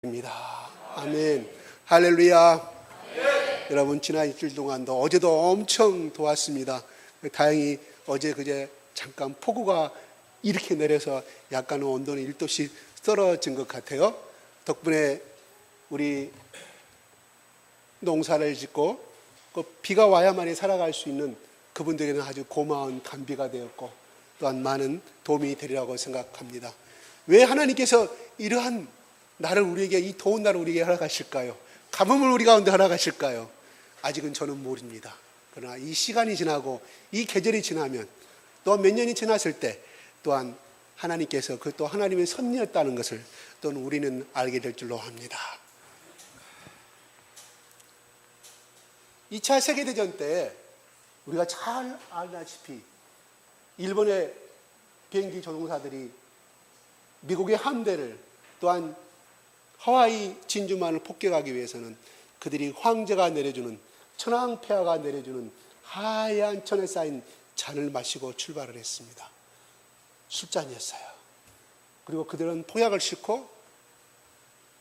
입니다. 아멘. 할렐루야. 여러분, 지난 일주일 동안도 어제도 엄청 도왔습니다. 다행히 어제 그제 잠깐 폭우가 이렇게 내려서 약간은 온도는 1도씩 떨어진 것 같아요. 덕분에 우리 농사를 짓고 비가 와야만이 살아갈 수 있는 그분들에게는 아주 고마운 단비가 되었고, 또한 많은 도움이 되리라고 생각합니다. 왜 하나님께서 이러한 나를 우리에게, 이 더운 날을 우리에게 허락하실까요? 가뭄을 우리 가운데 허락하실까요? 아직은 저는 모릅니다. 그러나 이 시간이 지나고 이 계절이 지나면, 또 몇 년이 지났을 때 또한 하나님께서 그 또 하나님의 섭리였다는 것을 또는 우리는 알게 될 줄로 합니다. 2차 세계대전 때 우리가 잘 알다시피 일본의 비행기 조종사들이 미국의 함대를, 또한 하와이 진주만을 폭격하기 위해서는 그들이 황제가 내려주는, 천황폐하가 내려주는 하얀 천에 쌓인 잔을 마시고 출발을 했습니다. 술잔이었어요. 그리고 그들은 포약을 싣고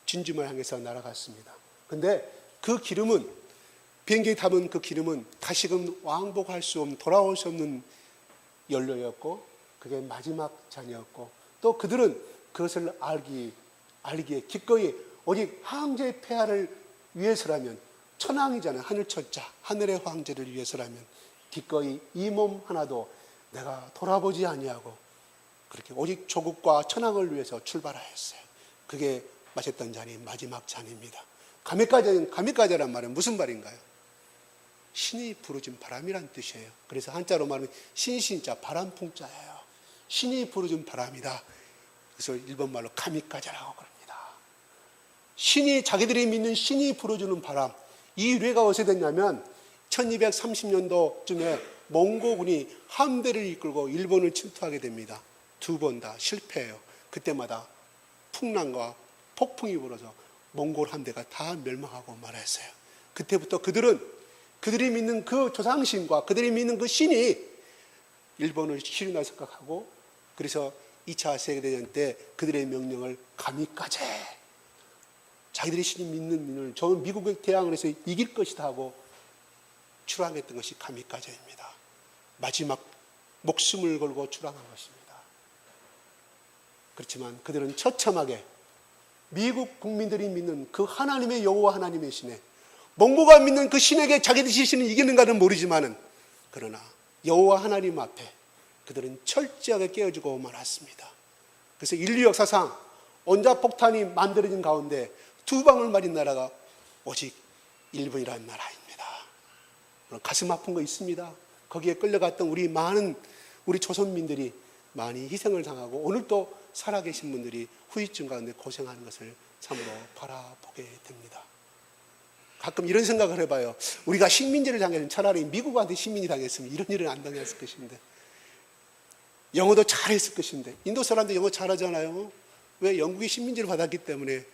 진주만 향해서 날아갔습니다. 근데 그 기름은, 비행기에 담은 그 기름은 다시금 왕복할 수 없는, 돌아올 수 없는 연료였고, 그게 마지막 잔이었고, 또 그들은 그것을 알기에 기꺼이 오직 황제의 폐하를 위해서라면, 천황이잖아요. 하늘 천자, 하늘의 황제를 위해서라면 기꺼이 이 몸 하나도 내가 돌아보지 아니하고 그렇게 오직 조국과 천황을 위해서 출발하였어요. 그게 마셨던 잔이 마지막 잔입니다. 가미까제란 말은 무슨 말인가요? 신이 부르짖은 바람이란 뜻이에요. 그래서 한자로 말하면 신신자, 바람풍자예요. 신이 부르짖은 바람이다. 그래서 일본말로 가미까제라고 그럽니다. 신이, 자기들이 믿는 신이 불어주는 바람, 이 유래가 어디서 됐냐면 1230년도쯤에 몽고군이 함대를 이끌고 일본을 침투하게 됩니다. 두 번 다 실패해요. 그때마다 풍랑과 폭풍이 불어서 몽골 함대가 다 멸망하고 말았어요. 그때부터 그들이 믿는 그 조상신과 그들이 믿는 그 신이 일본을 치른다 생각하고, 그래서 2차 세계대전 때 그들의 명령을 가미까제, 자기들이 신이 믿는 민을 저 미국의 대항을 해서 이길 것이다 하고 출항했던 것이 가미까제입니다. 마지막 목숨을 걸고 출항한 것입니다. 그렇지만 그들은 처참하게 미국 국민들이 믿는 그 하나님의 여호와 하나님의 신에, 몽고가 믿는 그 신에게 자기들 신을 이기는가는 모르지만은, 그러나 여호와 하나님 앞에 그들은 철저하게 깨어지고 말았습니다. 그래서 인류 역사상 원자폭탄이 만들어진 가운데 두 방울 맞은 나라가 오직 일본이라는 나라입니다. 가슴 아픈 거 있습니다. 거기에 끌려갔던 우리 조선민들이 많이 희생을 당하고 오늘도 살아계신 분들이 후유증 가운데 고생하는 것을 참으로 바라보게 됩니다. 가끔 이런 생각을 해봐요. 우리가 식민지를 당했으면 차라리 미국한테 식민지 당했으면 이런 일은 안 당했을 것인데, 영어도 잘했을 것인데. 인도 사람들 영어 잘하잖아요. 왜? 영국이 식민지를 받았기 때문에.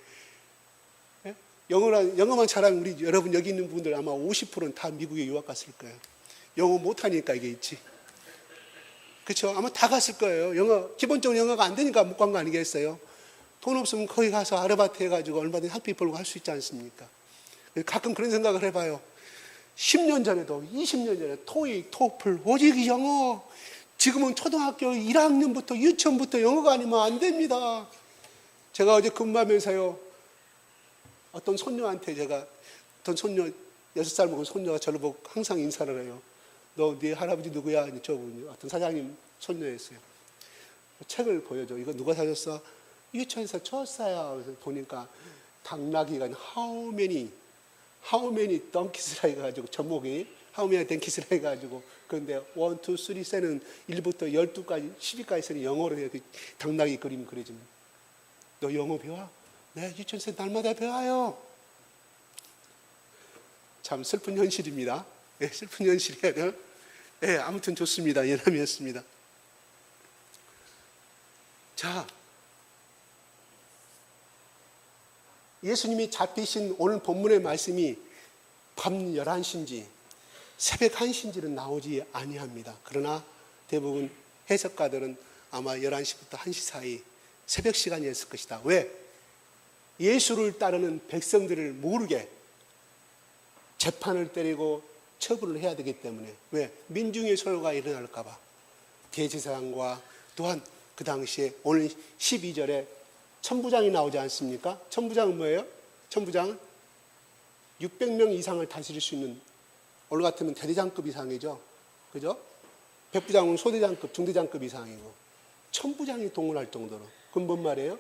영어만 잘하면 우리 여러분 여기 있는 분들 아마 50%는 다 미국에 유학 갔을 거예요. 영어 못하니까 이게 있지. 그렇죠? 아마 다 갔을 거예요. 기본적으로 영어가 안 되니까 못 간 거 아니겠어요? 돈 없으면 거기 가서 아르바이트 해가지고 얼마든지 학비 벌고 할 수 있지 않습니까? 가끔 그런 생각을 해봐요. 10년 전에도 20년 전에 토익, 토플, 오직 영어. 지금은 초등학교 1학년부터 유치원부터 영어가 아니면 안 됩니다. 제가 어제 근무하면서요, 어떤 손녀 6살 먹은 손녀가 저를 보고 항상 인사를 해요. 너 네 할아버지 누구야? 저분이 어떤 사장님 손녀였어요. 책을 보여줘. 이거 누가 사줬어? 유치원에서 줬어요. 그래서 보니까 당나귀가 how many donkeys라 해가지고, 제목이 how many donkeys라 해가지고, 그런데 1, 2, 3, 4는 1부터 12까지 12까지는 영어로 해서 당나귀 그림 그려집니다. 너 영어 배워? 네, 유치원에서 날마다 배워요. 참 슬픈 현실입니다. 네, 슬픈 현실이에요. 네, 아무튼 좋습니다. 예남이었습니다. 자, 예수님이 잡히신 오늘 본문의 말씀이 밤 11시인지 새벽 1시인지는 나오지 아니합니다. 그러나 대부분 해석가들은 아마 11시부터 1시 사이 새벽 시간이었을 것이다. 왜? 예수를 따르는 백성들을 모르게 재판을 때리고 처분을 해야 되기 때문에, 왜? 민중의 소요가 일어날까 봐. 대제사장과 또한 그 당시에 오늘 12절에 천부장이 나오지 않습니까? 천부장은 뭐예요? 천부장은 600명 이상을 다스릴 수 있는, 오늘 같으면 대대장급 이상이죠. 그죠? 백부장은 소대장급, 중대장급 이상이고, 천부장이 동원할 정도로. 그건 뭔 말이에요?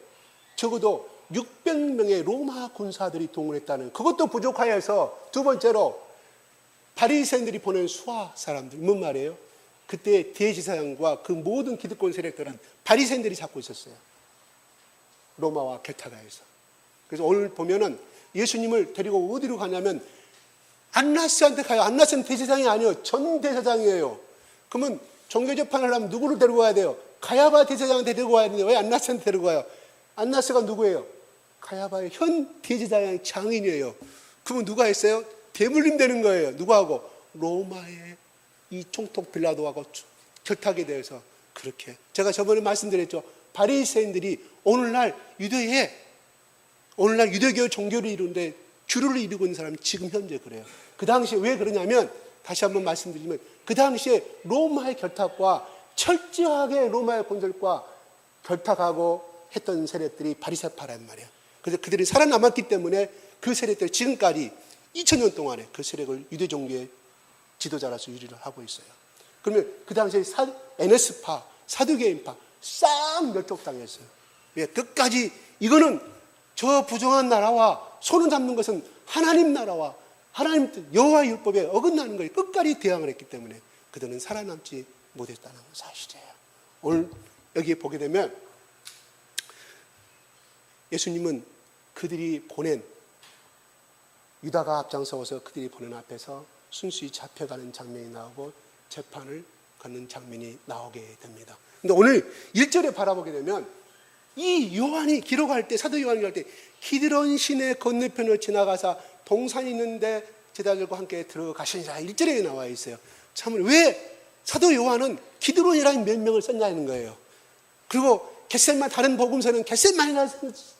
적어도 600명의 로마 군사들이 동원했다는, 그것도 부족하여서 두 번째로 바리새인들이 보낸 수하 사람들, 뭔 말이에요? 그때 대제사장과 그 모든 기득권 세력들은 바리새인들이 잡고 있었어요. 로마와 결탁하여서. 그래서 오늘 보면은 예수님을 데리고 어디로 가냐면 안나스한테 가요. 안나스는 대제사장이 아니에요. 전 대제사장이에요. 그러면 종교재판을 하려면 누구를 데리고 가야 돼요? 가야바 대제사장을 데리고 가야 되는데 왜 안나스한테 데리고 가요? 안나스가 누구예요? 가야바의 현 대제사장의 장인이에요. 그러면 누가 했어요? 대물림 되는 거예요. 누구하고? 로마의 이 총독 빌라도하고 결탁에 대해서. 그렇게 제가 저번에 말씀드렸죠. 바리새인들이 오늘날 유대교 종교를 이루는데 주류를 이루고 있는 사람이 지금 현재 그래요. 그 당시에 왜 그러냐면, 다시 한번 말씀드리면, 그 당시에 로마의 결탁과 철저하게 로마의 권력과 결탁하고 했던 세력들이 바리새파란 말이에요. 그래서 그들이 살아남았기 때문에 그 세력들이 지금까지 2000년 동안에 그 세력을 유대 종교의 지도자로서 유지를 하고 있어요. 그러면 그 당시에 NS파, 사두개인파 싹 멸족당했어요. 왜? 끝까지 이거는 저 부정한 나라와 손을 잡는 것은 하나님 나라와 하나님 여호와의 율법에 어긋나는 거에 끝까지 대항을 했기 때문에 그들은 살아남지 못했다는 사실이에요. 오늘 여기에 보게 되면 예수님은 그들이 보낸, 유다가 앞장서서 그들이 보낸 앞에서 순수히 잡혀가는 장면이 나오고 재판을 갖는 장면이 나오게 됩니다. 근데 오늘 1절에 바라보게 되면 이 요한이 기록할 때, 사도 요한이 할 때 기드론 시내 건너편을 지나가사 동산이 있는데 제자들과 함께 들어가시니라 1절에 나와 있어요. 참으로 왜 사도 요한은 기드론이라는 몇 명을 썼냐는 거예요. 그리고 겟셋만, 다른 복음서는 겟셋만이라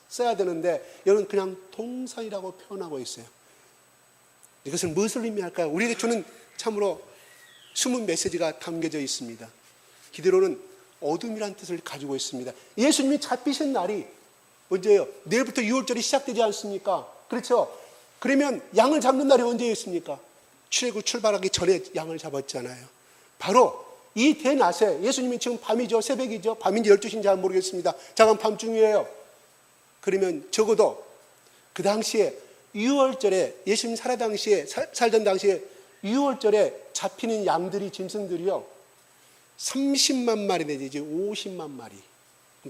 써야 되는데 여기는 그냥 동산이라고 표현하고 있어요. 이것은 무엇을 의미할까요? 우리에게 주는 참으로 숨은 메시지가 담겨져 있습니다. 기드론은 어둠이라는 뜻을 가지고 있습니다. 예수님이 잡히신 날이 언제예요? 내일부터 6월절이 시작되지 않습니까? 그렇죠? 그러면 양을 잡는 날이 언제였습니까? 출애굽 출발하기 전에 양을 잡았잖아요. 바로 이 대낮에, 예수님이 지금 밤이죠? 새벽이죠? 밤인지 12시인지 잘 모르겠습니다. 작은 밤중이에요. 그러면 적어도 그 당시에 6월절에, 예수님 살던 당시에 6월절에 잡히는 양들이, 짐승들이요, 30만 마리 내지 50만 마리,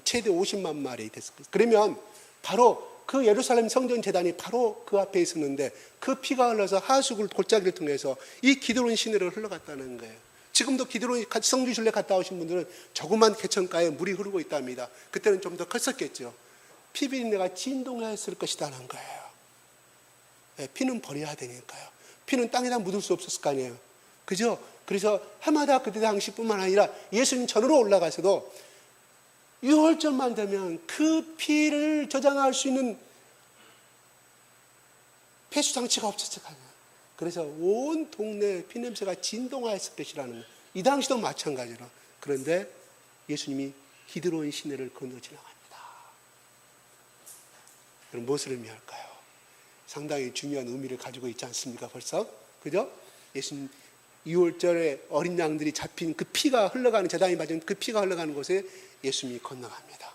최대 50만 마리 됐습니다. 그러면 바로 그 예루살렘 성전 제단이 바로 그 앞에 있었는데 그 피가 흘러서 하수구 골짜기를 통해서 이 기드론 시내를 흘러갔다는 거예요. 지금도 기드론 성주순례 갔다 오신 분들은 조그만 개천가에 물이 흐르고 있답니다. 그때는 좀 더 컸었겠죠. 피 비린내가 진동했을 것이라는 거예요. 네, 피는 버려야 되니까요. 피는 땅에다 묻을 수 없었을 거 아니에요. 그죠? 그래서 해마다 그때 당시뿐만 아니라 예수님 전으로 올라가서도 6월절만 되면 그 피를 저장할 수 있는 폐수장치가 없었을 거 아니에요. 그래서 온 동네에 피냄새가 진동하였을 것이라는 거예요. 이 당시도 마찬가지로. 그런데 예수님이 기드론 시내를 건너 지나갑니다. 그럼 무엇을 의미할까요? 상당히 중요한 의미를 가지고 있지 않습니까? 벌써? 그죠? 예수님 2월절에 어린 양들이 잡힌 그 피가 흘러가는, 제단이 맞은 그 피가 흘러가는 곳에 예수님이 건너갑니다.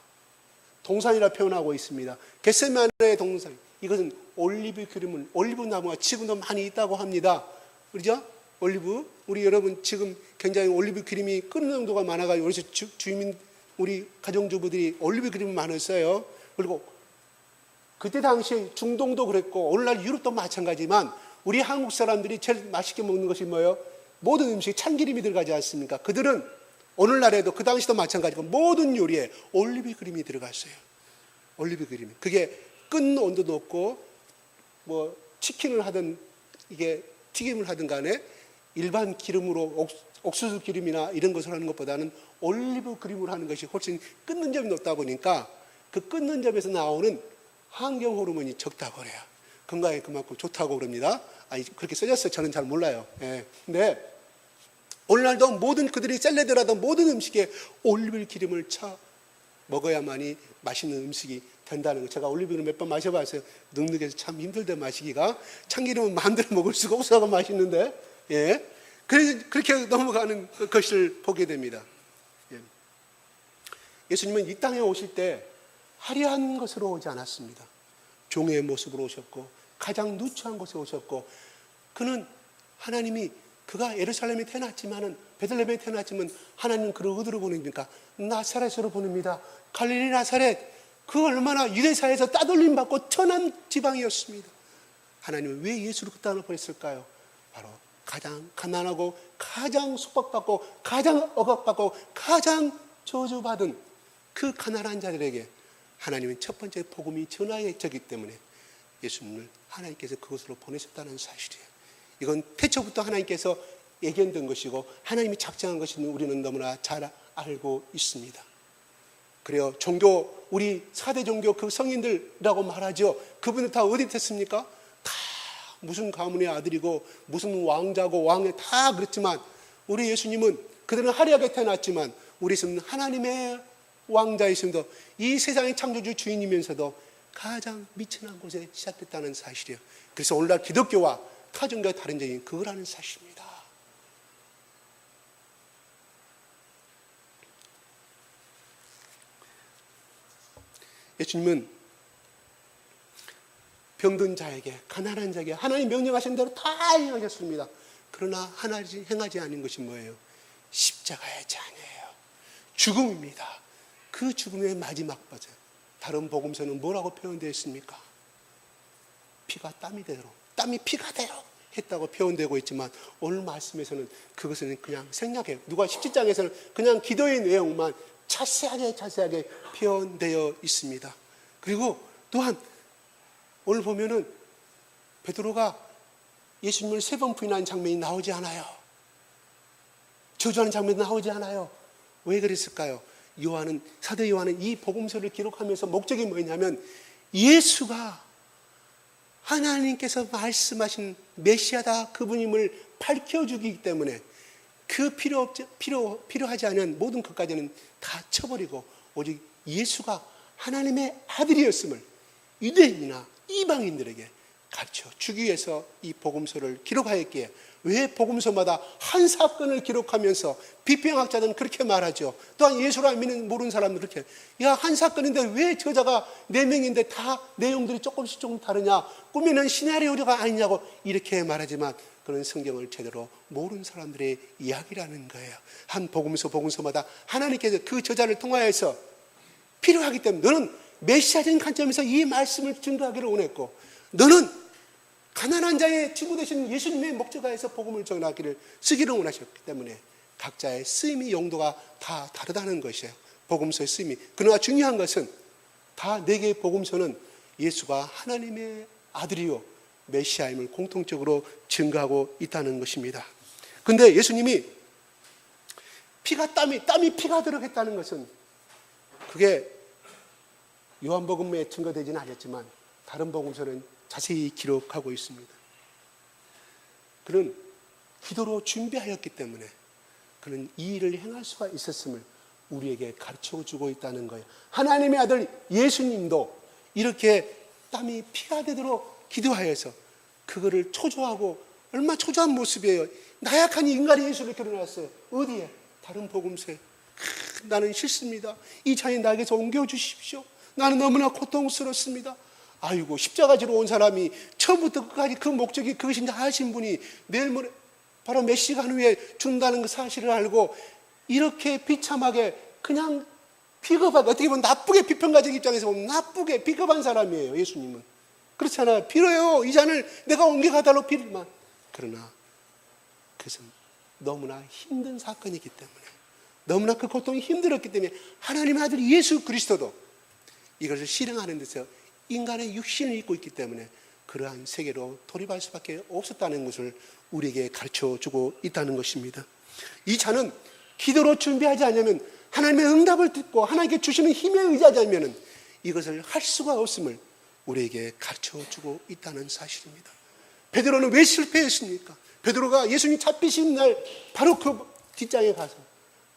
동산이라 표현하고 있습니다. 겟세마네의 동산. 이것은 올리브 기름을, 올리브 나무가 지금도 많이 있다고 합니다. 그렇죠? 올리브. 우리 여러분 지금 굉장히 올리브 기름이 끓는 정도가 많아가지고 우리 주민, 우리 가정주부들이 올리브 기름을 많이 써요. 그리고 그때 당시 중동도 그랬고 오늘날 유럽도 마찬가지지만 우리 한국 사람들이 제일 맛있게 먹는 것이 뭐예요? 모든 음식에 참기름이 들어가지 않습니까? 그들은 오늘날에도 그 당시도 마찬가지고 모든 요리에 올리브 기름이 들어갔어요. 올리브 기름이. 그게 끓는 온도도 없고 뭐 치킨을 하든 이게 튀김을 하든 간에 일반 기름으로 옥수수 기름이나 이런 것을 하는 것보다는 올리브 기름으로 하는 것이 훨씬 끓는 점이 높다 보니까 그 끓는 점에서 나오는 환경 호르몬이 적다고 그래요. 건강에 그만큼 좋다고 그럽니다. 아니, 그렇게 써졌어요. 저는 잘 몰라요. 예. 근데 오늘날도 모든 그들이 샐러드라든 모든 음식에 올리브 기름을 쳐 먹어야만이 맛있는 음식이 된다는 거. 제가 올리브를 몇 번 마셔봤어요. 눅눅해서 참 힘들대 마시기가. 참기름은 마음대로 먹을 수가 없어서 맛있는데, 예. 그렇게 넘어가는 것을 보게 됩니다. 예. 예수님은 이 땅에 오실 때 화려한 것으로 오지 않았습니다. 종의 모습으로 오셨고 가장 누추한 곳에 오셨고, 그는 하나님이 그가 예루살렘에 태어났지만은 베들레헴에 태어났지만 하나님은 그를 어디로 보냅니까? 나사렛으로 보냅니다. 갈릴리 나사렛, 그 얼마나 유대사에서 따돌림 받고 천한 지방이었습니다. 하나님은 왜 예수를 그 땅으로 보냈을까요? 바로 가장 가난하고 가장 속박받고 가장 억압받고 가장 저주받은 그 가난한 자들에게 하나님은 첫 번째 복음이 전하였기 때문에 예수님을 하나님께서 그곳으로 보내셨다는 사실이에요. 이건 태초부터 하나님께서 예견된 것이고 하나님이 작정한 것인 우리는 너무나 잘 알고 있습니다. 그래요. 종교, 우리 4대 종교 그 성인들이라고 말하죠. 그분들 다 어디 됐습니까? 다 무슨 가문의 아들이고 무슨 왕자고 왕에 다 그렇지만 우리 예수님은 그들은 화려하게 태어났지만 우리 예수님은 하나님의 왕자이심도 이 세상의 창조주 주인이면서도 가장 미천한 곳에 시작됐다는 사실이에요. 그래서 오늘날 기독교와 타 종교와 다른 점이 그거라는 사실입니다. 예수님은 병든 자에게, 가난한 자에게 하나님 명령하신 대로 다 행하셨습니다. 그러나 하나 행하지 않은 것이 뭐예요? 십자가의 잔이에요. 죽음입니다. 그 죽음의 마지막 버전. 다른 복음서는 뭐라고 표현되어 있습니까? 피가 땀이 되도록, 땀이 피가 되도록 했다고 표현되고 있지만 오늘 말씀에서는 그것은 그냥 생략해요. 누가 17장에서는 그냥 기도의 내용만 자세하게 표현되어 있습니다. 그리고 또한 오늘 보면은 베드로가 예수님을 3번 부인하는 장면이 나오지 않아요. 저주하는 장면이 나오지 않아요. 왜 그랬을까요? 사도 요한은 이 복음서를 기록하면서 목적이 뭐냐면 예수가 하나님께서 말씀하신 메시아다 그분임을 밝혀주기 때문에 그 필요하지 않은 모든 것까지는 다 쳐버리고 오직 예수가 하나님의 아들이었음을 유대인이나 이방인들에게 가르쳐 주기 위해서 이 복음서를 기록하였기에 왜 복음서마다 한 사건을 기록하면서 비평학자들은 그렇게 말하죠. 또한 예수를 모르는 사람들은 그렇게 한 사건인데 왜 저자가 4명인데 다 내용들이 조금씩 다르냐, 꾸미는 시나리오가 아니냐고 이렇게 말하지만 그런 성경을 제대로 모르는 사람들의 이야기라는 거예요. 한 복음서마다 하나님께서 그 저자를 통하여서 필요하기 때문에 너는 메시아적인 관점에서 이 말씀을 증거하기를 원했고 너는 가난한 자의 친구 되신 예수님의 목적하에서 복음을 전하기를 쓰기를 원하셨기 때문에 각자의 쓰임의 용도가 다 다르다는 것이에요. 복음서의 쓰임이. 그러나 중요한 것은 다 4개의 복음서는 예수가 하나님의 아들이요 메시아임을 공통적으로 증거하고 있다는 것입니다. 그런데 예수님이 땀이 피가 들어갔다는 것은 그게 요한복음에 증거되지는 않았지만 다른 복음서는 자세히 기록하고 있습니다. 그는 기도로 준비하였기 때문에 그는 이 일을 행할 수가 있었음을 우리에게 가르쳐주고 있다는 거예요. 하나님의 아들 예수님도 이렇게 땀이 피가 되도록 기도하여서 그거를 초조하고 얼마나 초조한 모습이에요. 나약한 인간이 예수를 결혼했어요. 어디에? 다른 복음서에. 나는 싫습니다. 이 자인 나에게서 옮겨주십시오. 나는 너무나 고통스럽습니다. 아이고, 십자가 지러 온 사람이 처음부터 끝까지 그 목적이 그것인지 아신 분이 내일 모레 바로 몇 시간 후에 준다는 그 사실을 알고 이렇게 비참하게 그냥 비겁하게, 어떻게 보면 나쁘게, 비평가적 입장에서 보면 나쁘게 비겁한 사람이에요. 예수님은 그렇잖아요. 빌어요. 이 잔을 내가 옮겨가달라고 빌만. 그러나 그것은 너무나 힘든 사건이기 때문에, 너무나 그 고통이 힘들었기 때문에 하나님의 아들 예수 그리스도도 이것을 실행하는 데서 인간의 육신을 입고 있기 때문에 그러한 세계로 돌입할 수밖에 없었다는 것을 우리에게 가르쳐주고 있다는 것입니다. 이 자는 기도로 준비하지 않으면, 하나님의 응답을 듣고 하나님께 주시는 힘에 의지하지 않으면 이것을 할 수가 없음을 우리에게 가르쳐주고 있다는 사실입니다. 베드로는 왜 실패했습니까? 베드로가 예수님 잡히신 날 바로 그 뒷장에 가서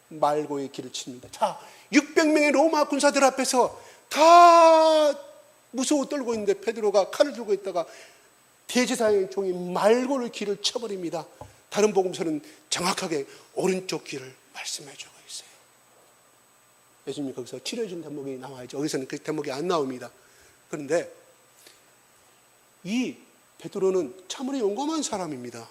말고의 길을 칩니다. 자, 600명의 로마 군사들 앞에서 다 무서워 떨고 있는데 베드로가 칼을 들고 있다가 대제사장의 종이 말고를 길을 쳐버립니다. 다른 복음서는 정확하게 오른쪽 길을 말씀해 주고 있어요. 예수님이 거기서 치료해준 대목이 나와야죠. 여기서는 그 대목이 안 나옵니다. 그런데 이 베드로는 참으로 용감한 사람입니다.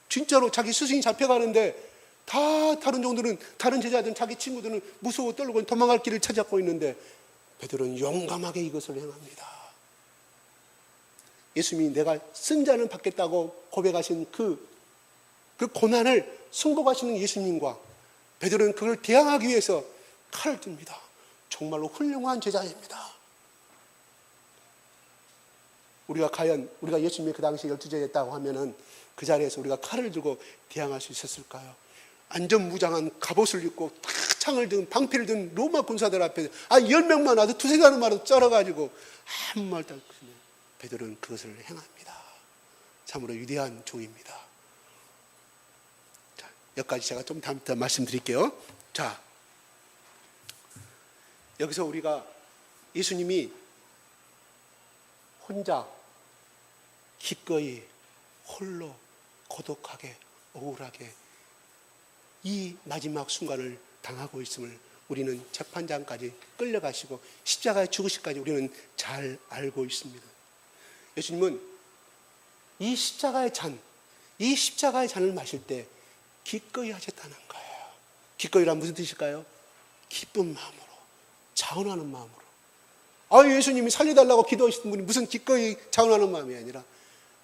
진짜로 자기 스승이 잡혀가는데 다 다른 종들은, 다른 제자들은, 자기 친구들은 무서워 떨고 도망갈 길을 찾아고 있는데 베드로는 용감하게 이것을 행합니다. 예수님이 내가 승자는 받겠다고 고백하신 그 고난을 승복하시는 예수님과 베드로는 그걸 대항하기 위해서 칼을 듭니다. 정말로 훌륭한 제자입니다. 우리가 예수님이 그 당시 12제자였다고 하면은 그 자리에서 우리가 칼을 들고 대항할 수 있었을까요? 안전무장한 갑옷을 입고 탁 창을 든 방패를 든 로마 군사들 앞에 10명만 와도 두세 사람만 와도 쩔어가지고 아무 말도 안 하고 베드로는 그것을 행합니다. 참으로 위대한 종입니다. 자, 여기까지 제가 좀 다음 때 말씀드릴게요. 자, 여기서 우리가 예수님이 혼자 기꺼이 홀로 고독하게 억울하게 이 마지막 순간을 당하고 있음을 우리는 재판장까지 끌려가시고 십자가에 죽으시기까지 우리는 잘 알고 있습니다. 예수님은 이 십자가의 잔을 마실 때 기꺼이 하셨다는 거예요. 기꺼이란 무슨 뜻일까요? 기쁜 마음으로, 자원하는 마음으로. 예수님이 살려달라고 기도하시는 분이 무슨 기꺼이 자원하는 마음이 아니라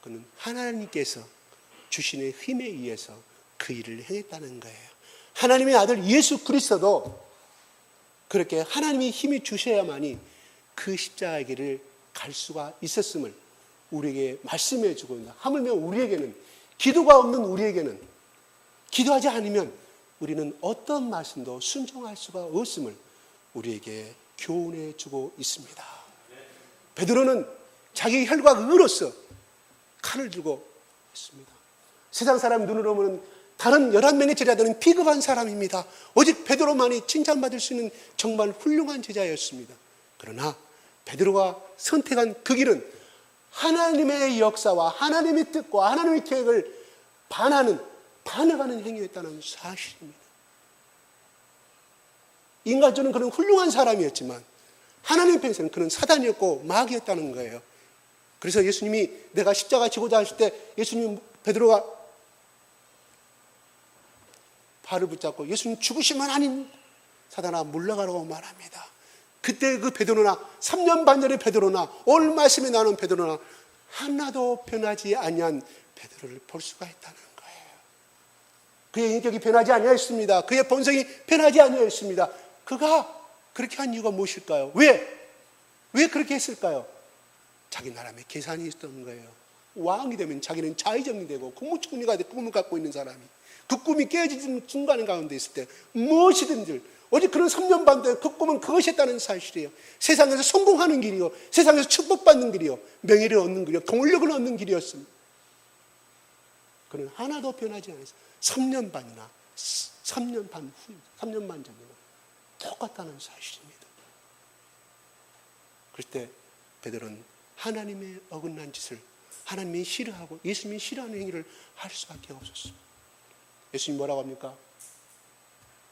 그는 하나님께서 주시는 힘에 의해서 그 일을 행했다는 거예요. 하나님의 아들 예수 그리스도도 그렇게 하나님이 힘이 주셔야만이 그 십자가의 길을 갈 수가 있었음을 우리에게 말씀해 주고 있다. 하물며 우리에게는, 기도가 없는 우리에게는, 기도하지 않으면 우리는 어떤 말씀도 순종할 수가 없음을 우리에게 교훈해 주고 있습니다. 베드로는 자기 혈과 의로서 칼을 들고 있습니다. 세상 사람 눈으로 보면 다른 11명의 제자들은 비겁한 사람입니다. 오직 베드로만이 칭찬받을 수 있는 정말 훌륭한 제자였습니다. 그러나 베드로가 선택한 그 길은 하나님의 역사와 하나님의 뜻과 하나님의 계획을 반해가는 행위였다는 사실입니다. 인간적으로는 그는 훌륭한 사람이었지만 하나님 입장에서는 그는 사단이었고 마귀였다는 거예요. 그래서 예수님이 내가 십자가 지고자 하실 때 베드로가 발을 붙잡고 예수님 죽으시면 아닌 사단아 물러가라고 말합니다. 그때 그 베드로나 3년 반 전의 베드로나 오늘 말씀에 나오는 베드로나 하나도 변하지 아니한 베드로를 볼 수가 있다는 거예요. 그의 인격이 변하지 아니하였습니다. 그의 본성이 변하지 아니하였습니다. 그가 그렇게 한 이유가 무엇일까요? 왜 그렇게 했을까요? 자기 나름의 계산이 있었던 거예요. 왕이 되면 자기는 자의정이 되고 국무총리가 되고 꿈을 갖고 있는 사람이 그 꿈이 깨어지는 순간 가운데 있을 때 무엇이든지 오직 그런 3년 반 동안 그 꿈은 그것이었다는 사실이에요. 세상에서 성공하는 길이요, 세상에서 축복받는 길이요, 명예를 얻는 길이요, 동력을 얻는 길이었습니다. 그는 하나도 변하지 않았어요. 3년 반이나 3년 반 후, 3년 반 전이나 똑같다는 사실입니다. 그럴 때 베드로는 하나님의 어긋난 짓을 하나님이 싫어하고 예수님이 싫어하는 행위를 할 수밖에 없었습니다. 예수님이 뭐라고 합니까?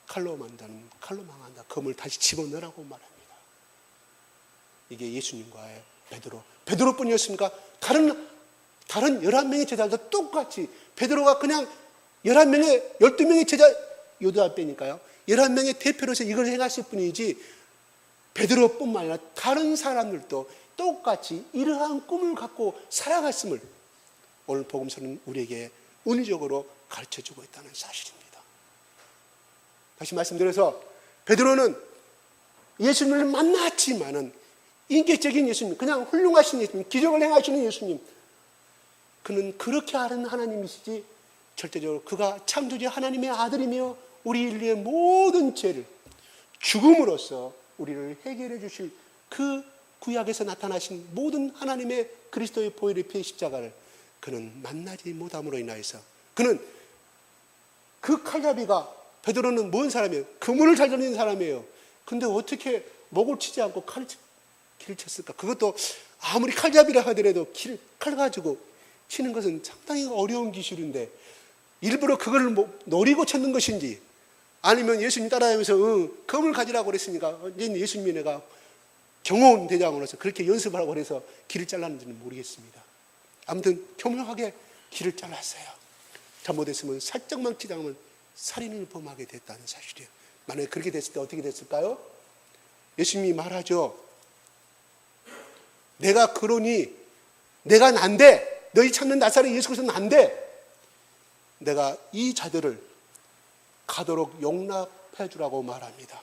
칼로 만다는 칼로 망한다. 검을 다시 집어넣으라고 말합니다. 이게 예수님과의 베드로뿐이었습니까? 다른 11명의 제자들도 똑같이 베드로가 그냥 12명의 제자 요다 빼니까요. 11명의 대표로서 이걸 행하실 뿐이지 베드로뿐만 아니라 다른 사람들도 똑같이 이러한 꿈을 갖고 살아갔음을 오늘 복음서는 우리에게 은유적으로 가르쳐주고 있다는 사실입니다. 다시 말씀드려서 베드로는 예수님을 만났지만은 인격적인 예수님, 그냥 훌륭하신 예수님, 기적을 행하시는 예수님, 그는 그렇게 아는 하나님이시지 절대적으로 그가 창조주 하나님의 아들이며 우리 인류의 모든 죄를 죽음으로써 우리를 해결해 주실 그 구약에서 나타나신 모든 하나님의 그리스도의 보혈의 피의 십자가를 그는 만나지 못함으로 인하여서 그는 그 칼잡이가 베드로는 뭔 사람이에요? 그물을 잘 던지는 사람이에요. 근데 어떻게 목을 치지 않고 길을 쳤을까? 그것도 아무리 칼잡이라 하더라도 칼 가지고 치는 것은 상당히 어려운 기술인데 일부러 그걸 노리고 쳤는 것인지 아니면 예수님 따라다니면서 검을 가지라고 그랬으니까 예수님이 내가 경호원 대장으로서 그렇게 연습을 하고 그래서 길을 잘랐는지는 모르겠습니다. 아무튼 교묘하게 길을 잘랐어요. 잘못했으면 살짝만 치장하면 살인을 범하게 됐다는 사실이에요. 만약에 그렇게 됐을 때 어떻게 됐을까요? 예수님이 말하죠. 내가 그러니 내가 난데 너희 찾는 나사렛 예수 그리스도는 난데 내가 이 자들을 가도록 용납해 주라고 말합니다.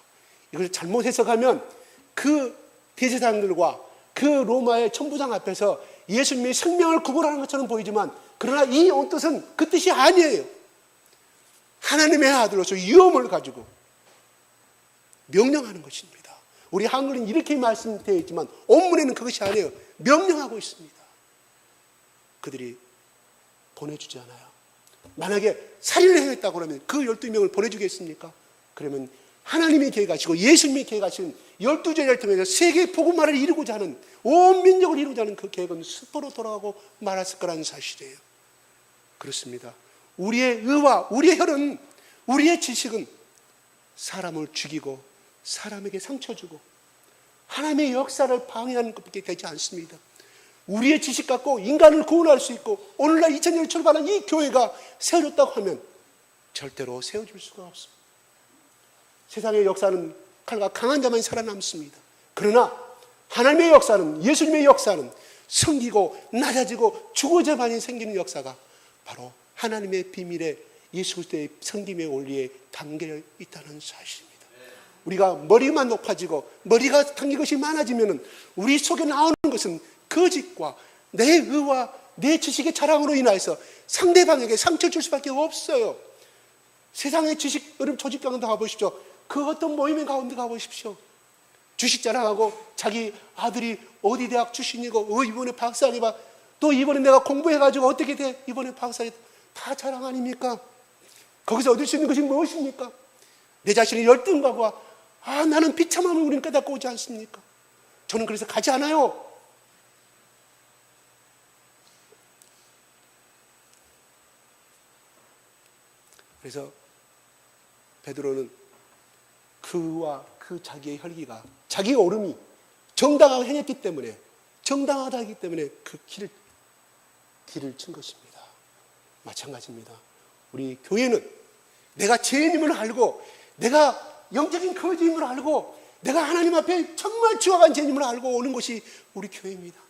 이걸 잘못 해석하면 그 대제사장들과 그 로마의 천부장 앞에서 예수님의 생명을 구걸하는 것처럼 보이지만 그러나 이 뜻은 그 뜻이 아니에요. 하나님의 아들로서 위엄을 가지고 명령하는 것입니다. 우리 한글은 이렇게 말씀되어 있지만 원문에는 그것이 아니에요. 명령하고 있습니다. 그들이 보내주지 않아요. 만약에 살인을 행했다고 하면 그 12명을 보내주겠습니까? 그러면 하나님이 계획하시고 예수님이 계획하신 12제자를 통해서 세계 복음화를 이루고자 하는 온 민족을 이루고자 하는 그 계획은 수포로 돌아가고 말았을 거라는 사실이에요. 그렇습니다. 우리의 의와 우리의 혈은 우리의 지식은 사람을 죽이고 사람에게 상처 주고 하나님의 역사를 방해하는 것밖에 되지 않습니다. 우리의 지식 갖고 인간을 구원할 수 있고 오늘날 2000년을 출발한 이 교회가 세워졌다고 하면 절대로 세워질 수가 없습니다. 세상의 역사는 칼과 강한 자만이 살아남습니다. 그러나 하나님의 역사는 예수님의 역사는 성기고 낮아지고 죽어져만이 생기는 역사가 바로 하나님의 비밀에 예수 그리스도의 성김의 원리에 담겨 있다는 사실입니다. 우리가 머리만 높아지고 머리가 담긴 것이 많아지면 우리 속에 나오는 것은 거짓과 내 의와 내 지식의 자랑으로 인하여서 상대방에게 상처를 줄 수밖에 없어요. 세상의 지식, 여러분 조직 강도 가보십시오. 그 어떤 모임에 가운데 가보십시오. 주식 자랑하고 자기 아들이 어디 대학 출신이고 이번에 박사니 봐. 또 이번에 내가 공부해가지고 어떻게 돼? 이번에 박사니 다 자랑 아닙니까? 거기서 얻을 수 있는 것이 무엇입니까? 내 자신의 열등감과 나는 비참함을 우리는 깨닫고 오지 않습니까? 저는 그래서 가지 않아요. 그래서 베드로는 그와 그 자기의 혈기가 자기의 옳음이 정당하게 행했기 때문에 정당하다기 때문에 그 길을 친 것입니다. 마찬가지입니다. 우리 교회는 내가 죄인임을 알고 내가 영적인 거짓임을 알고 내가 하나님 앞에 정말 추악한 죄인임을 알고 오는 것이 우리 교회입니다.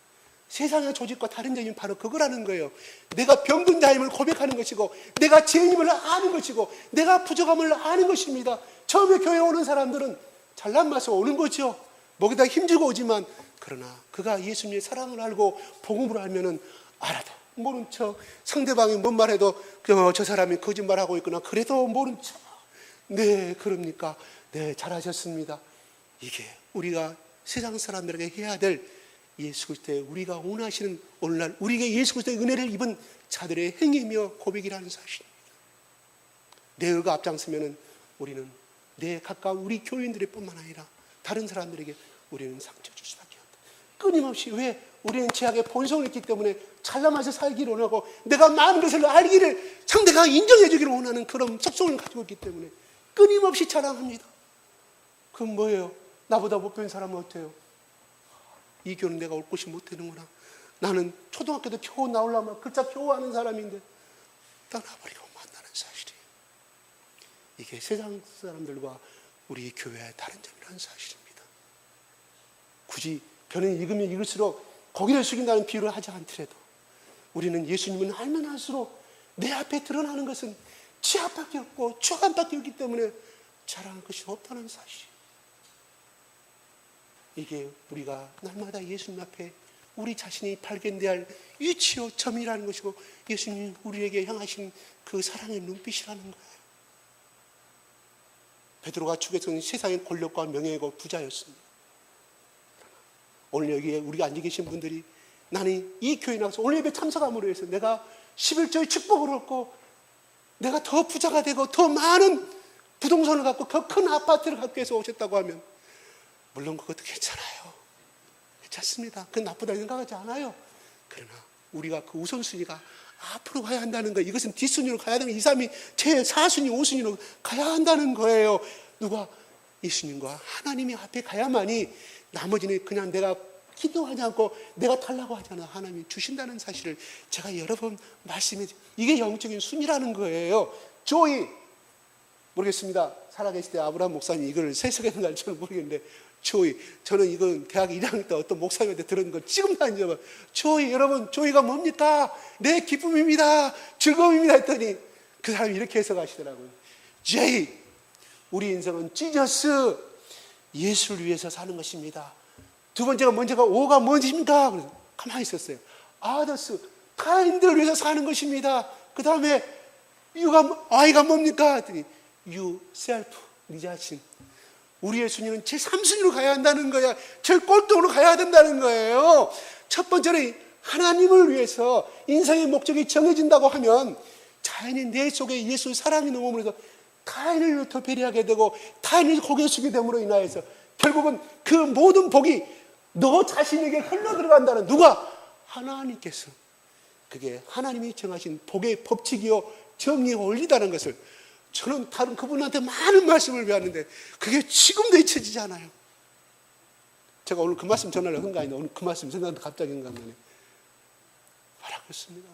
세상의 조직과 다른 점이 바로 그거라는 거예요. 내가 병든 자임을 고백하는 것이고 내가 죄인임을 아는 것이고 내가 부족함을 아는 것입니다. 처음에 교회에 오는 사람들은 잘난 맛에 오는 거죠. 목에다 힘주고 오지만 그러나 그가 예수님의 사랑을 알고 복음을 알면은 알아도 모른 척 상대방이 뭔 말해도 저 사람이 거짓말하고 있구나 그래도 모른 척 네 그럽니까? 네 잘하셨습니다. 이게 우리가 세상 사람들에게 해야 될 예수 그리스도의 우리가 원하시는 오늘날 우리에게 예수 그리스도의 은혜를 입은 자들의 행위며 고백이라는 사실입니다. 내 의가 앞장서면은 우리는 내 가까운 우리 교인들의 뿐만 아니라 다른 사람들에게 우리는 상처 줄 수밖에 없다. 끊임없이 왜 우리는 죄악의 본성을 있기 때문에 잘나면서 살기를 원하고 내가 많은 것을 알기를 상대가 인정해 주기를 원하는 그런 속성을 가지고 있기 때문에 끊임없이 자랑합니다. 그럼 뭐예요? 나보다 못 배운 사람은 어때요? 이 교는 내가 올 곳이 못 되는구나. 나는 초등학교도 겨우 나오려면 글자 겨우 아는 사람인데 떠나버리고 만나는 사실이에요. 이게 세상 사람들과 우리 교회의 다른 점이라는 사실입니다. 굳이 변은 읽으면 읽을수록 고개를 숙인다는 비유를 하지 않더라도 우리는 예수님은 알면 할수록 내 앞에 드러나는 것은 죄악밖에 없고 추악함밖에 없기 때문에 자랑할 것이 없다는 사실. 이게 우리가 날마다 예수님 앞에 우리 자신이 발견돼야 할 위치요 점이라는 것이고 예수님이 우리에게 향하신 그 사랑의 눈빛이라는 거예요. 베드로가 축에서는 세상의 권력과 명예고 부자였습니다. 오늘 여기에 우리가 앉아 계신 분들이 나는 이 교회 나가서 오늘 예배 참석함으로 해서 내가 11조의 축복을 얻고 내가 더 부자가 되고 더 많은 부동산을 갖고 더 큰 아파트를 갖고 해서 오셨다고 하면 물론 그것도 괜찮아요. 괜찮습니다. 그건 나쁘다고 생각하지 않아요. 그러나 우리가 그 우선순위가 앞으로 가야 한다는 거예요. 이것은 뒷순위로 가야 되는 2, 3위, 제 4순위, 5순위로 가야 한다는 거예요. 누가? 예수님과 하나님이 앞에 가야만이 나머지는 그냥 내가 기도하지 않고 내가 달라고 하잖아. 하나님이 주신다는 사실을 제가 여러 번 말씀해 드려요. 이게 영적인 순위라는 거예요. 조이 모르겠습니다. 살아계실 때 아브라함 목사님이 이걸 세석했는지 저는 모르겠는데 조이, 저는 이건 대학 1학년 때 어떤 목사님한테 들은 거 지금도 안 잊어봐요. 조이, 여러분 조이가 뭡니까? 내 기쁨입니다, 즐거움입니다 했더니 그 사람이 이렇게 해석하시더라고요. J, 우리 인생은 지저스, 예수를 위해서 사는 것입니다. 두 번째가 먼저가 O가 뭔지입니까? 그래서 가만히 있었어요. 아더스, 타인들을 위해서 사는 것입니다. 그 다음에 I가 뭡니까? 했더니 You, self, 네 자신. 우리의 순위는 제3순위로 가야 한다는 거야. 제일 꼴등으로 가야 된다는 거예요. 첫 번째는 하나님을 위해서 인생의 목적이 정해진다고 하면 자연히 내 속에 예수 사랑이 넘어오면서 타인을 더 배려하게 되고 타인을 고개 숙이게 됨으로 인하여서 결국은 그 모든 복이 너 자신에게 흘러 들어간다는, 누가? 하나님께서. 그게 하나님이 정하신 복의 법칙이요 정의의 원리다는 것을 저는 다른 그분한테 많은 말씀을 배웠는데 그게 지금도 잊혀지지 않아요. 제가 오늘 그 말씀 전하려고 한 거 아닌데 오늘 그 말씀 생각나서 갑자기 생각나네. 하라고 했습니다.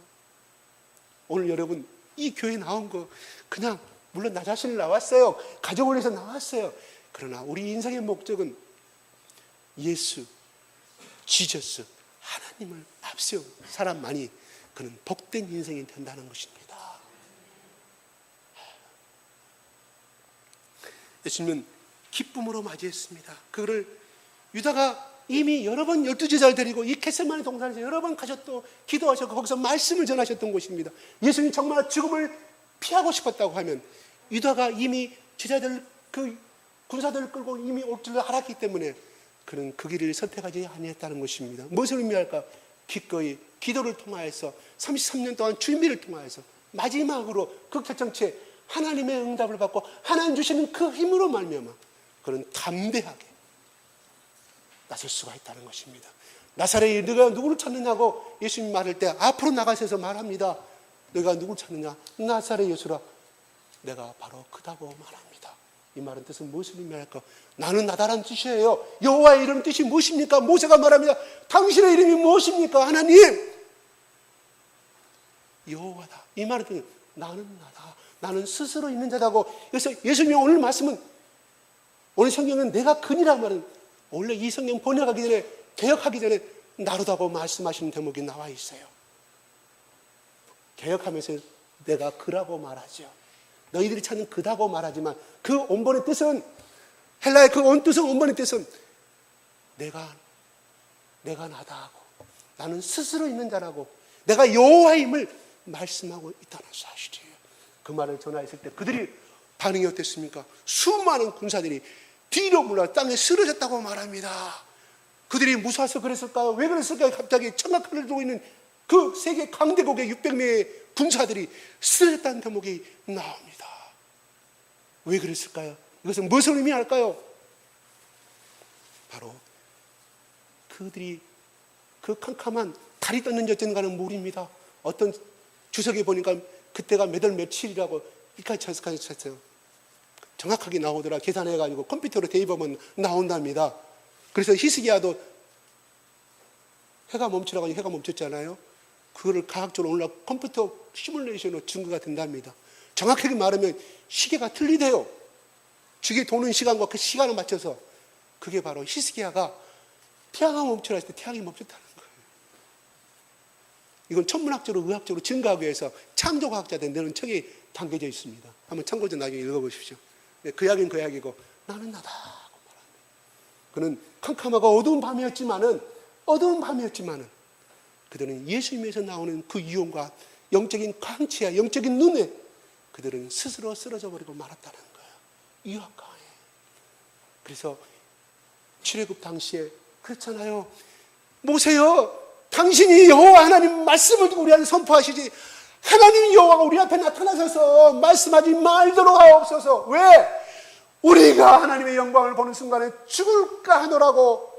오늘 여러분 이 교회 나온 거 그냥 물론 나 자신을 나왔어요. 가족을 위해서 나왔어요. 그러나 우리 인생의 목적은 예수, 지저스, 하나님을 앞세운 사람만이 그는 복된 인생이 된다는 것입니다. 예수님은 기쁨으로 맞이했습니다. 그거를 유다가 이미 여러 번 12제자를 데리고 이 겟세마네 동산에서 여러 번 가셨고 기도하셨고 거기서 말씀을 전하셨던 곳입니다. 예수님이 정말 죽음을 피하고 싶었다고 하면 유다가 이미 제자들 그 군사들을 끌고 이미 올 줄을 알았기 때문에 그는 그 길을 선택하지 아니했다는 것입니다. 무엇을 의미할까? 기꺼이 기도를 통하여서 33년 동안 준비를 통하여서 마지막으로 그 결정체에 하나님의 응답을 받고 하나님 주시는 그 힘으로 말미암아 그는 담대하게 나설 수가 있다는 것입니다. 나사렛에 너가 누구를 찾느냐고 예수님이 말할 때 앞으로 나가셔서 말합니다. 너가 누구를 찾느냐? 나사렛 예수라, 내가 바로 그다고 말합니다. 이 말은 뜻은 무엇을 의미할까? 나는 나다라는 뜻이에요. 여호와의 이름 뜻이 무엇입니까? 모세가 말합니다. 당신의 이름이 무엇입니까? 하나님, 여호와다. 이 말은 뜻은 나는 나다. 나는 스스로 있는 자다고. 그래서 예수님이 오늘 말씀은, 오늘 성경은 내가 그니라는 말은 원래 이 성경 번역하기 전에, 개혁하기 전에 나로다고 말씀하시는 대목이 나와 있어요. 개혁하면서 내가 그라고 말하죠. 너희들이 찾는 그다고 말하지만 그 원본의 뜻은, 헬라의 그 원뜻은, 원본의 뜻은 내가 나다 하고 나는 스스로 있는 자라고 내가 여호와임을 말씀하고 있다는 사실이에요. 그 말을 전하였을 때 그들이 반응이 어땠습니까? 수많은 군사들이 뒤로 물러 땅에 쓰러졌다고 말합니다. 그들이 무서워서 그랬을까요? 왜 그랬을까요? 갑자기 천막하늘 두고 있는 그 세계 강대국의 600명의 군사들이 쓰러졌다는 대목이 나옵니다. 왜 그랬을까요? 이것은 무엇을 의미할까요? 바로 그들이 그 캄캄한 달이 떴는 저전가는 물입니다. 어떤 주석에 보니까 그때가 몇 월 며칠이라고 이까지 쳤어요. 정확하게 나오더라. 계산해가지고 컴퓨터로 대입하면 나온답니다. 그래서 히스기야도 해가 멈추라고 하니 해가 멈췄잖아요. 그거를 과학적으로 오늘날 컴퓨터 시뮬레이션으로 증거가 된답니다. 정확하게 말하면 시계가 틀리대요. 주기 도는 시간과 그 시간을 맞춰서 그게 바로 히스기야가 태양이 멈추라 했을 때 태양이 멈췄다는 거예요. 이건 천문학적으로 의학적으로 증거하기 위해서 창조과학자들 내는 책에 담겨져 있습니다. 한번 참고 좀 나중에 읽어보십시오. 그 이야기는 그 이야기고 나는 나다 하고 말합니다. 그는 캄캄하고 어두운 밤이었지만은 그들은 예수님에서 나오는 그 유언과 영적인 광채와 영적인 눈에 그들은 스스로 쓰러져 버리고 말았다는 거예요. 유학가에. 그래서 출애굽 당시에 그렇잖아요. 모세여, 당신이 여호와 하나님 말씀을 두고 우리한테 선포하시지, 하나님 여호와가 우리 앞에 나타나셔서 말씀하지 말도록 하옵소서. 왜? 우리가 하나님의 영광을 보는 순간에 죽을까 하노라고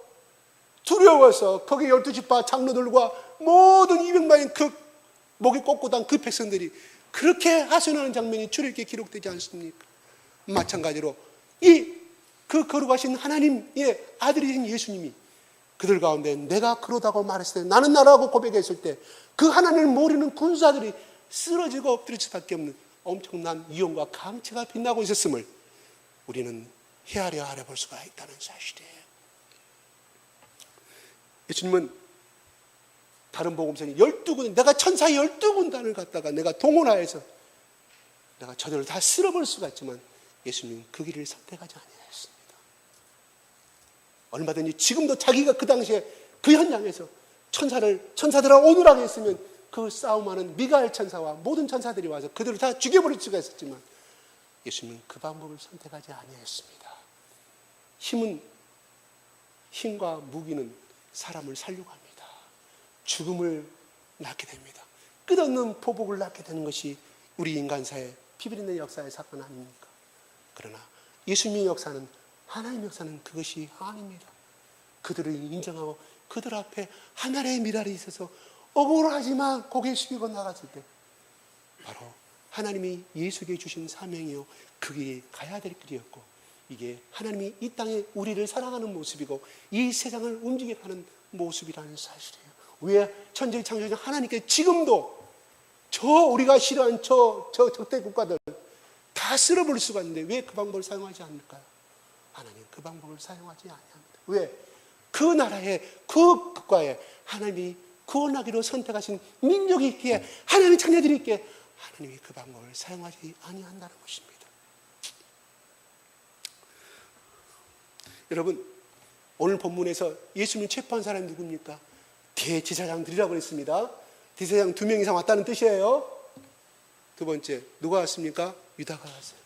두려워서 거기 12지파 장로들과 모든 200만인 그 목이 꼿꼿한 그 백성들이 그렇게 하소연하는 장면이 출애굽기에 기록되지 않습니까? 마찬가지로 그 거룩하신 하나님의 아들이신 예수님이 그들 가운데 내가 그러다고 말했을 때, 나는 나라고 고백했을 때 그 하나님을 모르는 군사들이 쓰러지고 엎드릴 수밖에 없는 엄청난 위험과 강체가 빛나고 있었음을 우리는 헤아려 알아볼 수가 있다는 사실이에요. 예수님은 다른 복음서에 12군, 내가 천사 12군단을 갖다가 내가 동원하여서 내가 저들을 다 쓸어볼 수가 있지만 예수님은 그 길을 선택하지 아니하였습니다. 얼마든지 지금도 자기가 그 당시에 그 현장에서 천사들하고 오늘하게 했으면 그 싸움하는 미가엘 천사와 모든 천사들이 와서 그들을 다 죽여버릴 수가 있었지만 예수님은 그 방법을 선택하지 아니하였습니다. 힘과 무기는 사람을 살려고 합니다. 죽음을 낳게 됩니다. 끝없는 포복을 낳게 되는 것이 우리 인간사의 피비린내 역사의 사건 아닙니까? 그러나 예수님의 역사는, 하나님의 역사는 그것이 아닙니다. 그들을 인정하고 그들 앞에 하나님의 미랄이 있어서 억울하지만 고개 숙이고 나갔을 때 바로 하나님이 예수에게 주신 사명이요, 그 길이 가야 될 길이었고, 이게 하나님이 이 땅에 우리를 사랑하는 모습이고 이 세상을 움직이게 하는 모습이라는 사실이에요. 왜 천지의 창조주 하나님께 지금도 우리가 싫어하는 저 적대 국가들 다 쓸어버릴 수가 있는데 왜 그 방법을 사용하지 않을까요? 하나님 그 방법을 사용하지 아니합니다. 왜? 그 나라에, 그 국가에 하나님이 구원하기로 선택하신 민족이 있기에, 하나님의 자녀들이 있기에 하나님이 그 방법을 사용하지 아니한다는 것입니다. 여러분, 오늘 본문에서 예수님을 체포한 사람이 누굽니까? 대제사장들이라고 했습니다. 대제사장 2명 이상 왔다는 뜻이에요. 두 번째, 누가 왔습니까? 유다가 왔어요.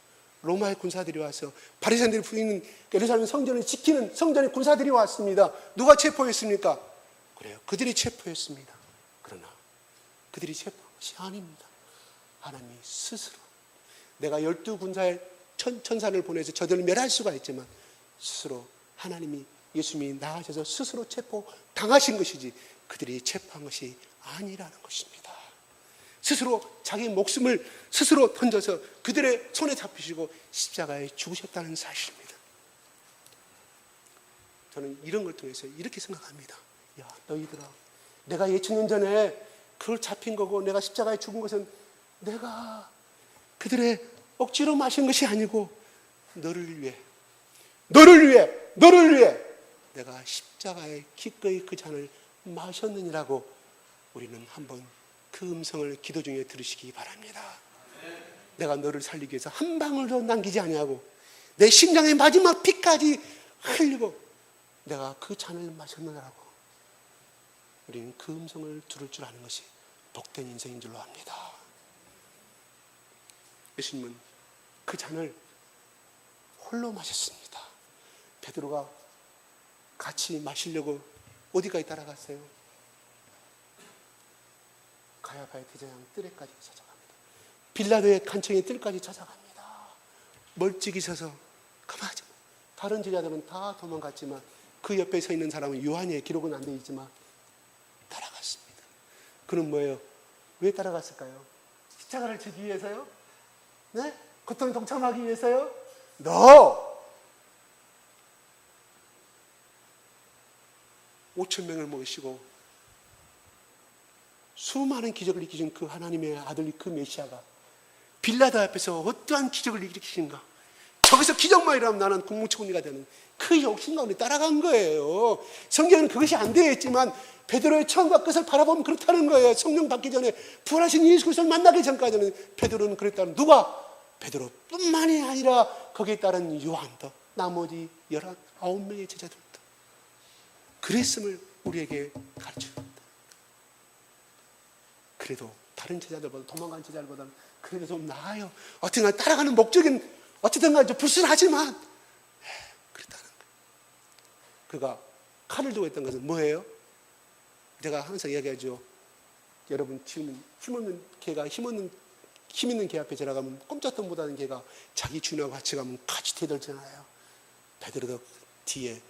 로마의 군사들이 와서 바리새인들이 부리는 예루살렘 성전을 지키는 성전의 군사들이 왔습니다. 누가 체포했습니까? 그래요, 그들이 체포했습니다. 그러나 그들이 체포한 것이 아닙니다. 하나님이 스스로, 내가 12군사의 천사를 보내서 저들을 멸할 수가 있지만 스스로 하나님이, 예수님이 나가셔서 스스로 체포 당하신 것이지 그들이 체포한 것이 아니라는 것입니다. 스스로 자기 목숨을 스스로 던져서 그들의 손에 잡히시고 십자가에 죽으셨다는 사실입니다. 저는 이런 걸 통해서 이렇게 생각합니다. 야, 너희들아, 내가 2000년 전에 그걸 잡힌 거고 내가 십자가에 죽은 것은 내가 그들의 억지로 마신 것이 아니고 너를 위해 내가 십자가에 기꺼이 그 잔을 마셨느니라고 우리는 한번 그 음성을 기도 중에 들으시기 바랍니다. 내가 너를 살리기 위해서 한 방울도 남기지 아니하고 내 심장의 마지막 피까지 흘리고 내가 그 잔을 마셨느라고 우리는 그 음성을 들을 줄 아는 것이 복된 인생인 줄로 압니다. 예수님은 그 잔을 홀로 마셨습니다. 베드로가 같이 마시려고 어디까지 따라갔어요? 가야바의 대제사장 뜰에까지 찾아갑니다. 빌라도의 간청의 뜰까지 찾아갑니다. 멀찍이 서서 가만히, 다른 제자들은 다 도망갔지만 그 옆에 서 있는 사람은 요한의 기록은 안 되어 있지만 따라갔습니다. 그는 뭐예요? 왜 따라갔을까요? 십자가를 지기 위해서요? 네? 고통에 동참하기 위해서요? No! 5,000명을 모시고 수많은 기적을 일으키신 그 하나님의 아들, 그 메시아가 빌라도 앞에서 어떠한 기적을 일으키신가? 저기서 기적만 일어나면 나는 국무총리가 되는 그 욕심 가운데 따라간 거예요. 성경은 그것이 안 되어 있지만 베드로의 처음과 끝을 바라보면 그렇다는 거예요. 성령 받기 전에 부활하신 예수 그리스도를 만나기 전까지는 베드로는 그랬다는, 누가? 베드로뿐만이 아니라 거기에 따른 요한도, 나머지 19명의 제자들도 그랬음을 우리에게 가르쳐줍니다. 그래도 다른 제자들보다, 도망간 제자들보다는 그래도 좀 나아요. 어쨌든 따라가는 목적은 어쨌든 간에 좀 불순하지만 그랬다는 거예요. 그가 칼을 두고 했던 것은 뭐예요? 제가 항상 이야기하죠. 여러분 지금 힘없는 개가 힘 있는 개 앞에 지나가면 꼼짝도 못하는 개가 자기 주인하고 같이 가면 같이 대들잖아요. 베드로가 뒤에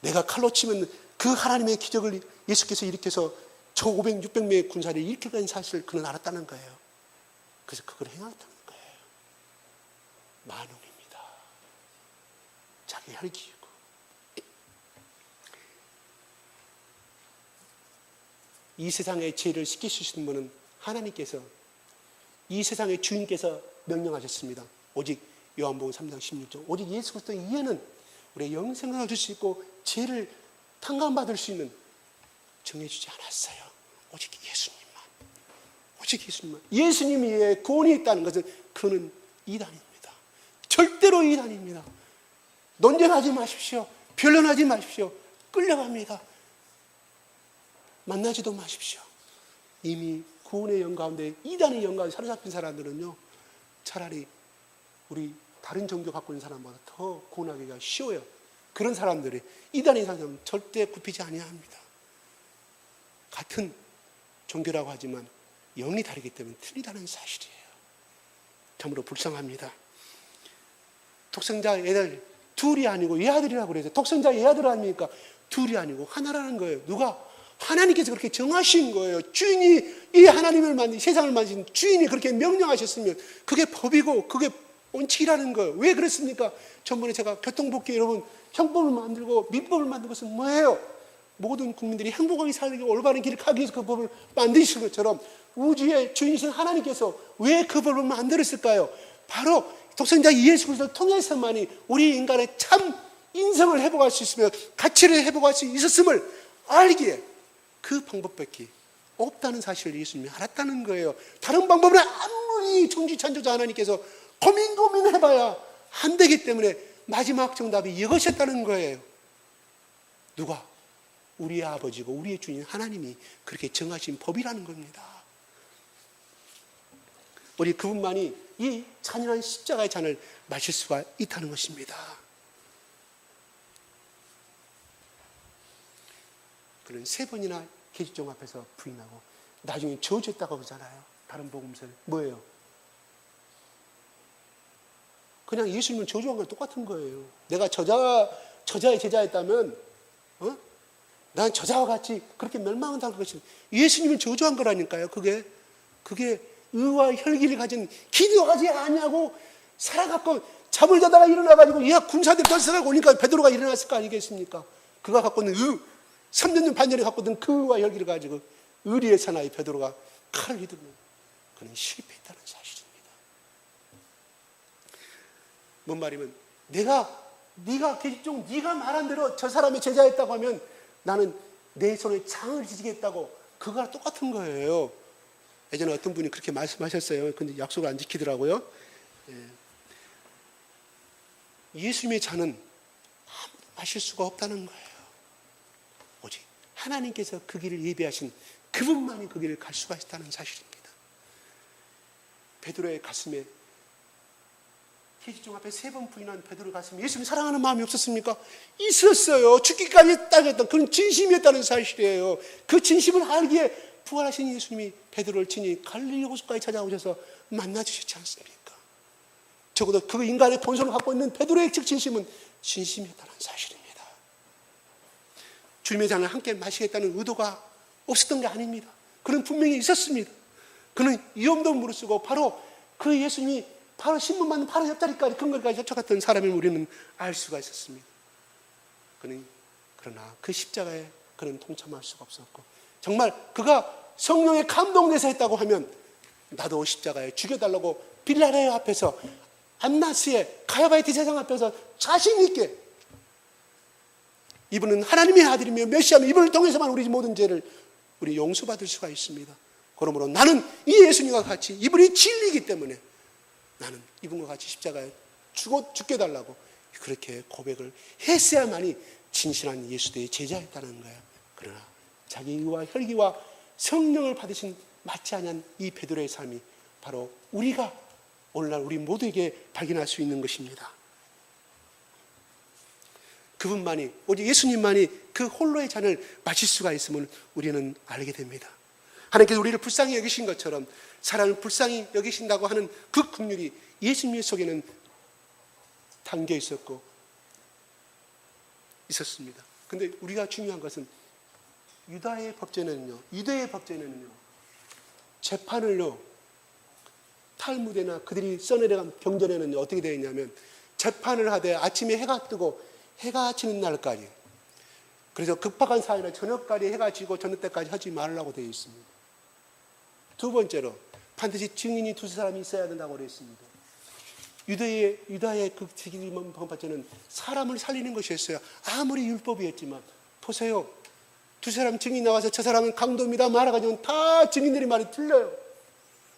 내가 칼로 치면 그 하나님의 기적을 예수께서 일으켜서 저 500, 600명의 군사를 일으키는 사실을 그는 알았다는 거예요. 그래서 그걸 행했다는 거예요. 만웅입니다. 자기 혈기이고. 이 세상의 죄를 씻기시는 분은 하나님께서, 이 세상의 주인께서 명령하셨습니다. 오직 요한복음 3장 16절 오직 예수 그리스도 이해는 우리의 영생을 얻을 수 있고 죄를 탕감받을 수 있는 정해주지 않았어요. 오직 예수님만. 오직 예수님만. 예수님 위에 구원이 있다는 것은 그는 이단입니다. 절대로 이단입니다. 논쟁하지 마십시오. 변론하지 마십시오. 끌려갑니다. 만나지도 마십시오. 이미 구원의 영 가운데 이단의 영 가운데 사로잡힌 사람들은요, 차라리 우리 다른 종교 갖고 있는 사람보다 더 구원하기가 쉬워요. 그런 사람들이 이단의 사람은 절대 굽히지 아니합니다. 같은 종교라고 하지만 영이 다르기 때문에 틀리다는 사실이에요. 참으로 불쌍합니다. 독생자 애들 둘이 아니고 외아들이라고 그래서 독생자 외아들 아닙니까? 둘이 아니고 하나라는 거예요. 누가? 하나님께서 그렇게 정하신 거예요. 주인이 이 하나님을 만든 세상을 만드신 주인이 그렇게 명령하셨으면 그게 법이고 그게 원칙이라는 거예요. 왜 그렇습니까? 전번에 제가 교통법규 여러분 형법을 만들고 민법을 만든 것은 뭐예요? 모든 국민들이 행복하게 살기 올바른 길을 가기 위해서 그 법을 만드신 것처럼 우주의 주인이신 하나님께서 왜 그 법을 만들었을까요? 바로 독생자 예수 그리스도를 통해서만이 우리 인간의 참 인성을 회복할 수 있으며 가치를 회복할 수 있었음을 알기에 그 방법밖에 없다는 사실을 예수님이 알았다는 거예요. 다른 방법은 아무리 천지창조자 하나님께서 고민해봐야 안 되기 때문에 마지막 정답이 이것이었다는 거예요. 누가? 우리의 아버지고 우리의 주인 하나님이 그렇게 정하신 법이라는 겁니다. 우리 그분만이 이 잔인한 십자가의 잔을 마실 수가 있다는 것입니다. 그는 3번이나 계집종 앞에서 부인하고 나중에 저주했다고 그러잖아요. 다른 복음서에 뭐예요? 그냥 예수님은 저주한 건 똑같은 거예요. 내가 저자의 제자였다면 난 저자와 같이 그렇게 멸망한다는 것이 예수님은 저주한 거라니까요. 그게 의와 혈기를 가진 기도하지 아니하고 살아갖고 잠을 자다가 일어나가지고 얘가 군사들이 떨어져가고 오니까 베드로가 일어났을 거 아니겠습니까? 그가 갖고 있는 3년 전 반년에 갖고 있는 그 의와 혈기를 가지고 의리의 사나이 베드로가 칼을 휘두르면 그는 실패했다는 사실입니다. 뭔 말이면 네가 계집종 네가 말한 대로 저 사람의 제자였다고 하면 나는 내 손에 창을 지지겠다고 그거랑 똑같은 거예요. 예전에 어떤 분이 그렇게 말씀하셨어요. 근데 약속을 안 지키더라고요. 예수님의 잔은 아무도 마실 수가 없다는 거예요. 오직 하나님께서 그 길을 예비하신 그분만이 그 길을 갈 수가 있다는 사실입니다. 베드로의 가슴에 계집종 앞에 3번 부인한 베드로 가슴에 예수님 사랑하는 마음이 없었습니까? 있었어요. 죽기까지 따졌던 그런 진심이었다는 사실이에요. 그 진심을 알기에 부활하신 예수님이 베드로를 친히 갈릴리 호수까지 찾아오셔서 만나주셨지 않습니까? 적어도 그 인간의 본성을 갖고 있는 베드로의 진심은 진심이었다는 사실입니다. 주님의 잔을 함께 마시겠다는 의도가 없었던 게 아닙니다. 그는 분명히 있었습니다. 그는 위험도 무릅쓰고 바로 그 예수님이 바로 신문 받는 바로 옆자리까지 근거리까지 쫓아갔던 사람을 우리는 알 수가 있었습니다. 그러나 그 십자가에 그는 동참할 수가 없었고 정말 그가 성령에 감동돼서 했다고 하면 나도 십자가에 죽여달라고 빌라레 앞에서 안나스의 가야바의 대제사장 앞에서 자신 있게 이분은 하나님의 아들이며 메시아며 이분을 통해서만 우리 모든 죄를 우리 용서받을 수가 있습니다. 그러므로 나는 이 예수님과 같이 이분이 진리이기 때문에 나는 이분과 같이 십자가에 죽게 달라고 그렇게 고백을 했어야만이 진실한 예수의 제자였다는 거예요. 그러나 자기 의와 혈기와 성령을 받으신 맞지 않은 이 베드로의 삶이 바로 우리가 오늘날 우리 모두에게 발견할 수 있는 것입니다. 그분만이, 오직 예수님만이 그 홀로의 잔을 마실 수가 있음을 우리는 알게 됩니다. 하나님께서 우리를 불쌍히 여기신 것처럼 사람을 불쌍히 여기신다고 하는 그 긍휼이 예수님 속에는 담겨 있었습니다. 근데 우리가 중요한 것은 유대의 법제는요, 재판을요, 탈무드나 그들이 써내려간 경전에는 어떻게 되어 있냐면, 재판을 하되 아침에 해가 뜨고 해가 지는 날까지, 그래서 급박한 사회는 저녁까지 해가 지고 저녁 때까지 하지 말라고 되어 있습니다. 두 번째로 반드시 증인이 두세 사람이 있어야 된다고 그랬습니다. 유다의 그 법제는 사람을 살리는 것이었어요. 아무리 율법이었지만. 보세요, 두세 사람 증인 나와서 저 사람은 강도입니다 말아가지고 다 증인들이 말이 틀려요.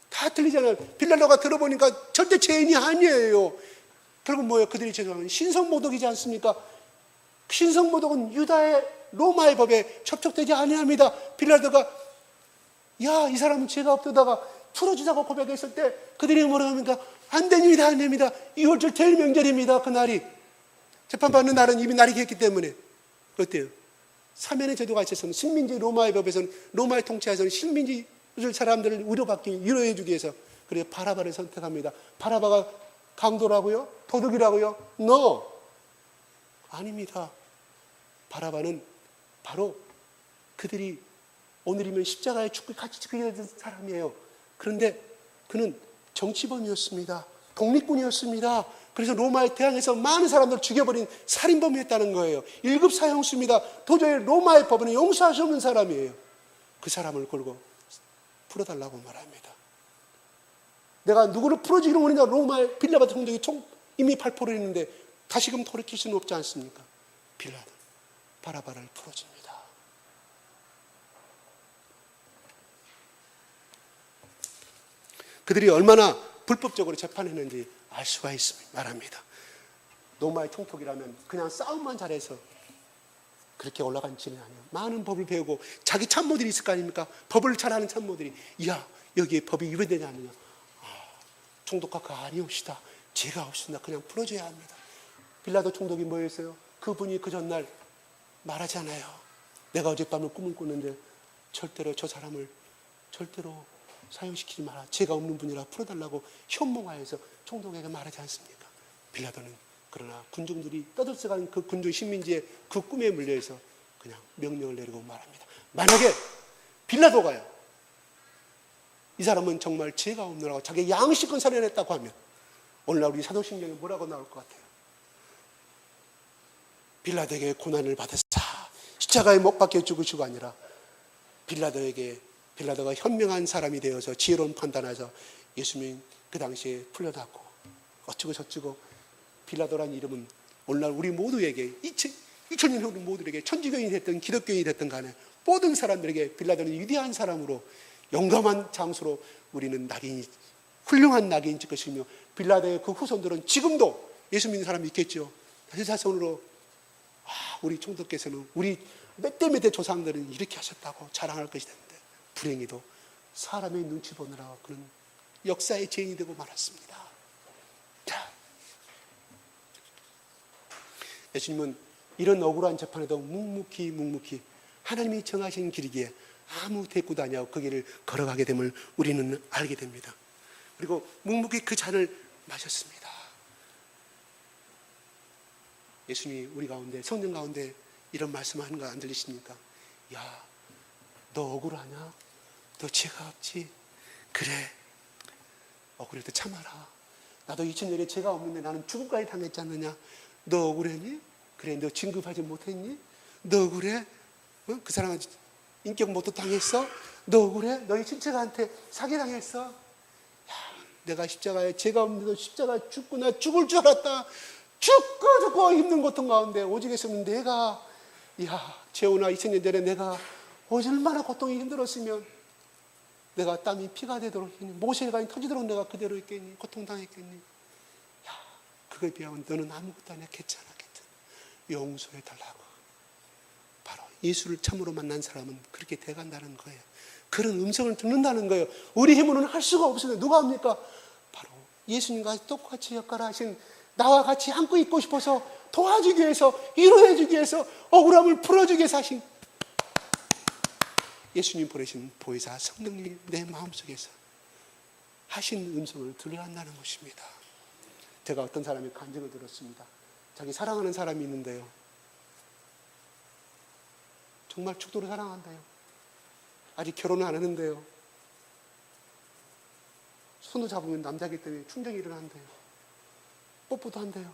다 틀리잖아요. 빌라도가 들어보니까 절대 죄인이 아니에요. 결국 뭐예요? 그들이 죄송하면 신성모독이지 않습니까? 신성모독은 유다의 로마의 법에 접촉되지 아니합니다. 빌라도가 야, 이 사람은 죄가 없다가 풀어주자고 고백했을 때 그들이 뭐라고 합니까? 안 됩니다, 안 됩니다. 2월절 제일 명절입니다. 그날이 재판받는 날은 이미 날이 겠기 때문에. 어때요? 사면의 제도가 있어서는 식민지 로마의 법에서는, 로마의 통치하에서는 식민지 사람들을 위로해 주기 위해서 그래서 바라바를 선택합니다. 바라바가 강도라고요? 도둑이라고요? No, 아닙니다. 바라바는 바로 그들이 오늘이면 십자가에 같이 죽게 된 사람이에요. 그런데 그는 정치범이었습니다. 독립군이었습니다. 그래서 로마에 대항해서 많은 사람들을 죽여버린 살인범이었다는 거예요. 1급 사형수입니다. 도저히 로마의 법은 용서할 수 없는 사람이에요. 그 사람을 걸고 풀어달라고 말합니다. 내가 누구를 풀어주기로 원했냐? 로마의 빌라도 총독이 이미 발포를 했는데 다시금 돌이킬 수는 없지 않습니까? 빌라도 바라바를 풀어줍니다. 그들이 얼마나 불법적으로 재판했는지 알 수가 있습니다. 말합니다. 로마의 총독이라면 그냥 싸움만 잘해서 그렇게 올라간 지는 아니에요. 많은 법을 배우고 자기 참모들이 있을 거 아닙니까? 법을 잘하는 참모들이, 야, 여기에 법이 위배되지 않느냐? 총독과 그 아니옵시다. 죄가 없습니다. 그냥 풀어줘야 합니다. 빌라도 총독이 뭐였어요? 그분이 그 전날 말하잖아요. 내가 어젯밤에 꿈을 꿨는데 절대로 저 사람을 절대로 사형시키지 마라. 죄가 없는 분이라 풀어달라고 현몽하여서 총독에게 말하지 않습니까? 빌라도는 그러나 군중들이 떠들썩하는 그 군중 식민지의 그 꿈에 물려서 그냥 명령을 내리고 말합니다. 만약에 빌라도가요, 이 사람은 정말 죄가 없느라고 자기 양식은 살려냈다고 하면 오늘날 우리 사도신경에 뭐라고 나올 것 같아요? 빌라도에게 고난을 받으사 십자가에 못 박혀 죽으시고 아니라 빌라도가 현명한 사람이 되어서 지혜로운 판단해서 예수님 그 당시에 풀려났고 어쩌고 저쩌고. 빌라도라는 이름은 오늘날 우리 모두에게 2000년 후 모두에게 천주교인이 됐든 기독교인이 됐든 간에 모든 사람들에게 빌라도는 위대한 사람으로 용감한 장수로 우리는 훌륭한 낙인이 찍을 것이며, 빌라도의 그 후손들은 지금도 예수 믿는 사람이 있겠죠. 사선으로 우리 총독께서는 우리 몇 대 조상들은 이렇게 하셨다고 자랑할 것이 되는데 불행히도 사람의 눈치 보느라 그는 역사의 죄인이 되고 말았습니다. 자, 예수님은 이런 억울한 재판에도 묵묵히 하나님이 정하신 길이기에 아무 대꾸도 아니하고 그 길을 걸어가게 됨을 우리는 알게 됩니다. 그리고 묵묵히 그 잔을 마셨습니다. 예수님이 우리 가운데, 성령 가운데 이런 말씀하는 거 안 들리십니까? 야, 너 억울하냐? 너 죄가 없지? 그래, 억울해도 참아라. 나도 2000년에 죄가 없는데 나는 죽음까지 당했지 않느냐? 너 억울했니? 그래, 너 진급하지 못했니? 너 억울해? 그 사람한테 인격 모독 당했어? 너 억울해? 너희 친척한테 사기당했어? 야, 내가 십자가에 죄가 없는데도 십자가에 죽고 나 죽을 줄 알았다. 죽고 힘든 고통 가운데 오직 했으면 내가, 재호나 2000년 전에 내가 얼마나 고통이 힘들었으면 내가 땀이 피가 되도록 했니? 모세가 터지도록 내가 그대로 있겠니? 고통당했겠니? 그거에 비하면 너는 아무것도 안 했겠잖아. 용서해달라고. 바로 예수를 참으로 만난 사람은 그렇게 돼간다는 거예요. 그런 음성을 듣는다는 거예요. 우리 힘으로는 할 수가 없어요. 누가 합니까? 바로 예수님과 똑같이 역할을 하신, 나와 같이 안고 있고 싶어서 도와주기 위해서, 위로해주기 위해서, 억울함을 풀어주기 위해서 하신 예수님 보내신 보혜사 성령님이 내 마음속에서 하신 음성을 들어야 한다는 것입니다. 제가 어떤 사람의 간증을 들었습니다. 자기 사랑하는 사람이 있는데요, 정말 죽도록 사랑한대요. 아직 결혼을 안 했는데요, 손을 잡으면 남자이기 때문에 충격이 일어난대요. 뽀뽀도 한대요.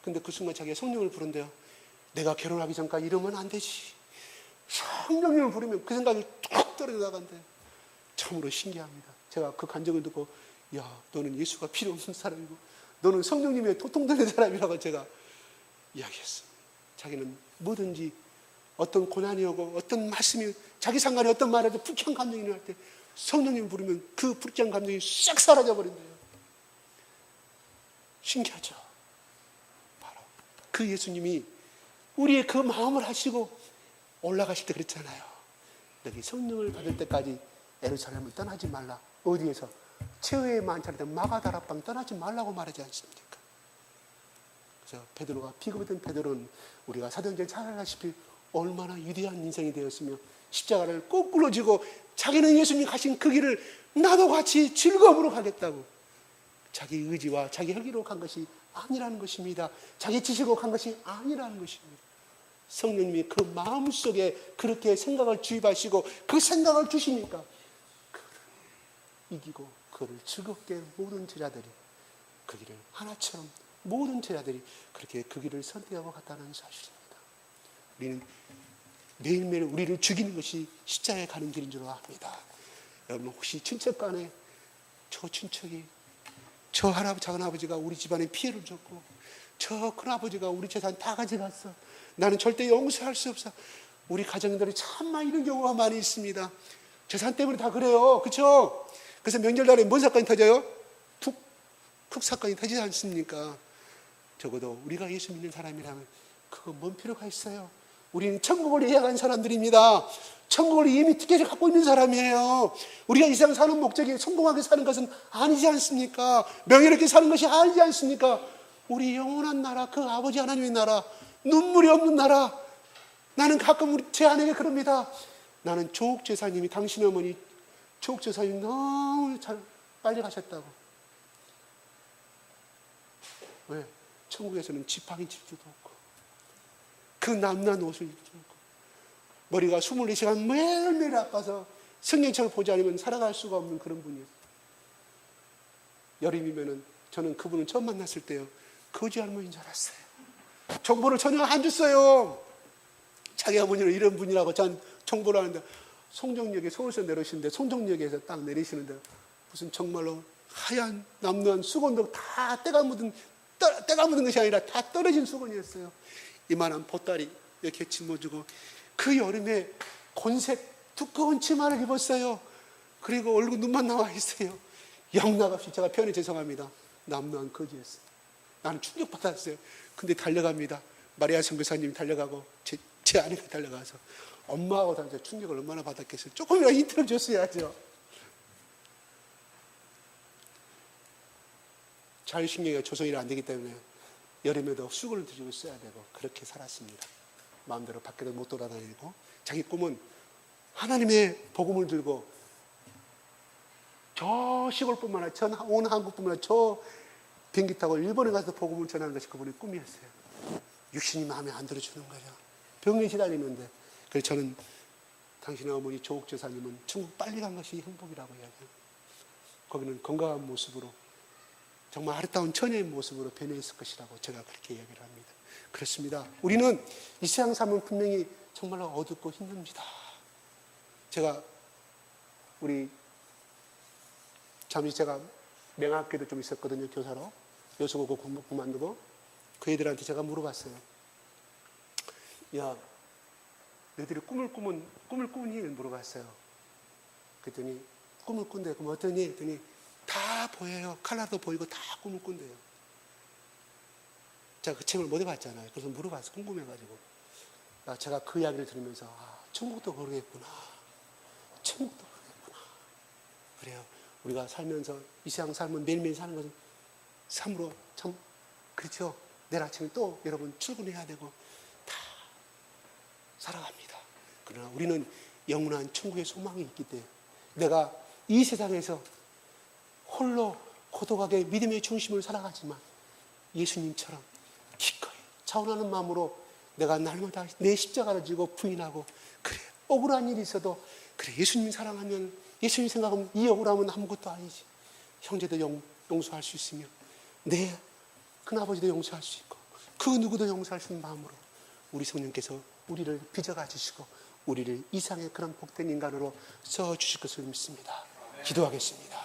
근데 그 순간 자기가 성령을 부른대요. 내가 결혼하기 전까지 이러면 안 되지. 성령님을 부르면 그 생각이 툭 떨어져 나간대요. 참으로 신기합니다. 제가 그 간증을 듣고, 야, 너는 예수가 필요 없는 사람이고 너는 성령님의 도통되는 사람이라고 제가 이야기했습니다. 자기는 뭐든지 어떤 고난이 오고 어떤 말씀이, 자기 상관에 어떤 말에도 불쾌한 감정이 일어날 때 성령님 부르면 그 불쾌한 감정이 싹 사라져 버린대요. 신기하죠? 바로 그 예수님이 우리의 그 마음을 하시고 올라가실 때 그랬잖아요. 너희 성령을 받을 때까지 예루살렘을 떠나지 말라. 어디에서? 최후의 만찬 때 마가다락방 떠나지 말라고 말하지 않습니까? 그래서 베드로가, 비겁했던 베드로는 우리가 사도행전 잘 알다시피 얼마나 위대한 인생이 되었으며 십자가를 거꾸로 지고 자기는 예수님이 가신 그 길을 나도 같이 즐거움으로 가겠다고 자기 의지와 자기 혈기로 간 것이 아니라는 것입니다. 자기 지식으로 간 것이 아니라는 것입니다. 성령님이 그 마음속에 그렇게 생각을 주입하시고 그 생각을 주시니까 그를 이기고 그를 즐겁게 모든 제자들이 그 길을 하나처럼 모든 제자들이 그렇게 그 길을 선택하고 갔다는 사실입니다. 우리는 매일매일 우리를 죽이는 것이 십자가에 가는 길인 줄 압니다. 여러분 혹시 친척 간에 저 친척이, 저 할아버지, 작은아버지가 우리 집안에 피해를 줬고 저 큰아버지가 우리 재산 다 가져갔어, 나는 절대 용서할 수 없어. 우리 가정들이 참만 이런 경우가 많이 있습니다. 재산 때문에 다 그래요. 그렇죠? 그래서 명절날에 뭔 사건이 터져요? 푹 사건이 터지지 않습니까? 적어도 우리가 예수 믿는 사람이라면 그거 뭔 필요가 있어요? 우리는 천국을 예약한 사람들입니다. 천국을 이미 티켓을 갖고 있는 사람이에요. 우리가 이 세상 사는 목적이 성공하게 사는 것은 아니지 않습니까? 명예롭게 사는 것이 아니지 않습니까? 우리 영원한 나라, 그 아버지 하나님의 나라, 눈물이 없는 나라. 나는 가끔 제 아내에게 그럽니다. 나는 조옥제사님이, 당신 어머니 조옥제사님 너무 빨리 가셨다고. 왜? 천국에서는 지팡이 짚지도 없고 그 남난 옷을 입지도 않고 머리가 24시간 매일매일 아파서 성경책을 보지 않으면 살아갈 수가 없는 그런 분이에요. 여름이면은 저는 그분을 처음 만났을 때요, 거지 할머니인 줄 알았어요. 정보를 전혀 안 줬어요. 자기 어머니는 이런 분이라고 전 정보를 하는데, 송정역에 서울에서 내리시는데 송정역에서 딱 내리시는데 무슨 정말로 하얀 남루한 수건도 다 때가 묻은 것이 아니라 다 떨어진 수건이었어요. 이만한 보따리 이렇게 짊어지고 그 여름에 곤색 두꺼운 치마를 입었어요. 그리고 얼굴 눈만 나와 있어요. 영락없이, 제가 표현이 죄송합니다, 남루한 거지였어요. 나는 충격받았어요. 근데 달려갑니다. 마리아 선교사님이 달려가고 제 아내가 달려가서 엄마하고 다녀서 충격을 얼마나 받았겠어요. 조금이라도 힌트를 줬어야죠. 자율신경이 조성이 안 되기 때문에 여름에도 수건을 들고 써야 되고 그렇게 살았습니다. 마음대로 밖에도 못 돌아다니고, 자기 꿈은 하나님의 복음을 들고 저 시골뿐만 아니라 온 한국뿐만 아니라 저 비행기 타고 일본에 가서 복음을 전하는 것이 그분의 꿈이었어요. 육신이 마음에 안 들어주는 거죠. 병에 시달리는데. 그래서 저는 당신의 어머니 조옥제사님은 천국 빨리 간 것이 행복이라고 이야기해요. 거기는 건강한 모습으로 정말 아름다운 처녀의 모습으로 변해 있을 것이라고 제가 그렇게 이야기를 합니다. 그렇습니다. 우리는 이 세상 삶은 분명히 정말로 어둡고 힘듭니다. 제가 잠시 제가 맹학교도 좀 있었거든요. 교사로. 여수고고 공부 그만두고 그 애들한테 제가 물어봤어요. 야, 너희들이 꿈을 꾸니? 물어봤어요. 그랬더니 꿈을 꾼대. 그럼 어떠니? 했더니 다 보여요. 칼라도 보이고 다 꿈을 꾼대요. 제가 그 책을 못 해봤잖아요. 그래서 물어봐서 궁금해가지고 제가 그 이야기를 들으면서 천국도 그러겠구나. 천국도 그러겠구나. 그래요. 우리가 살면서 이 세상 삶은 매일매일 사는 것은 참으로 참 그렇죠. 내일 아침에 또 여러분 출근해야 되고 다 살아갑니다. 그러나 우리는 영원한 천국의 소망이 있기 때문에 내가 이 세상에서 홀로 고독하게 믿음의 중심을 살아가지만 예수님처럼 기꺼이 자원하는 마음으로 내가 날마다 내 십자가를 지고 부인하고, 그래 억울한 일이 있어도 그래 예수님 사랑하면, 예수님 생각하면 이 억울함은 아무것도 아니지, 형제도 용서할 수 있으며 내 큰아버지도 용서할 수 있고 그 누구도 용서할 수 있는 마음으로 우리 성령께서 우리를 빚어가 주시고 우리를 이상의 그런 복된 인간으로 써주실 것을 믿습니다. 기도하겠습니다.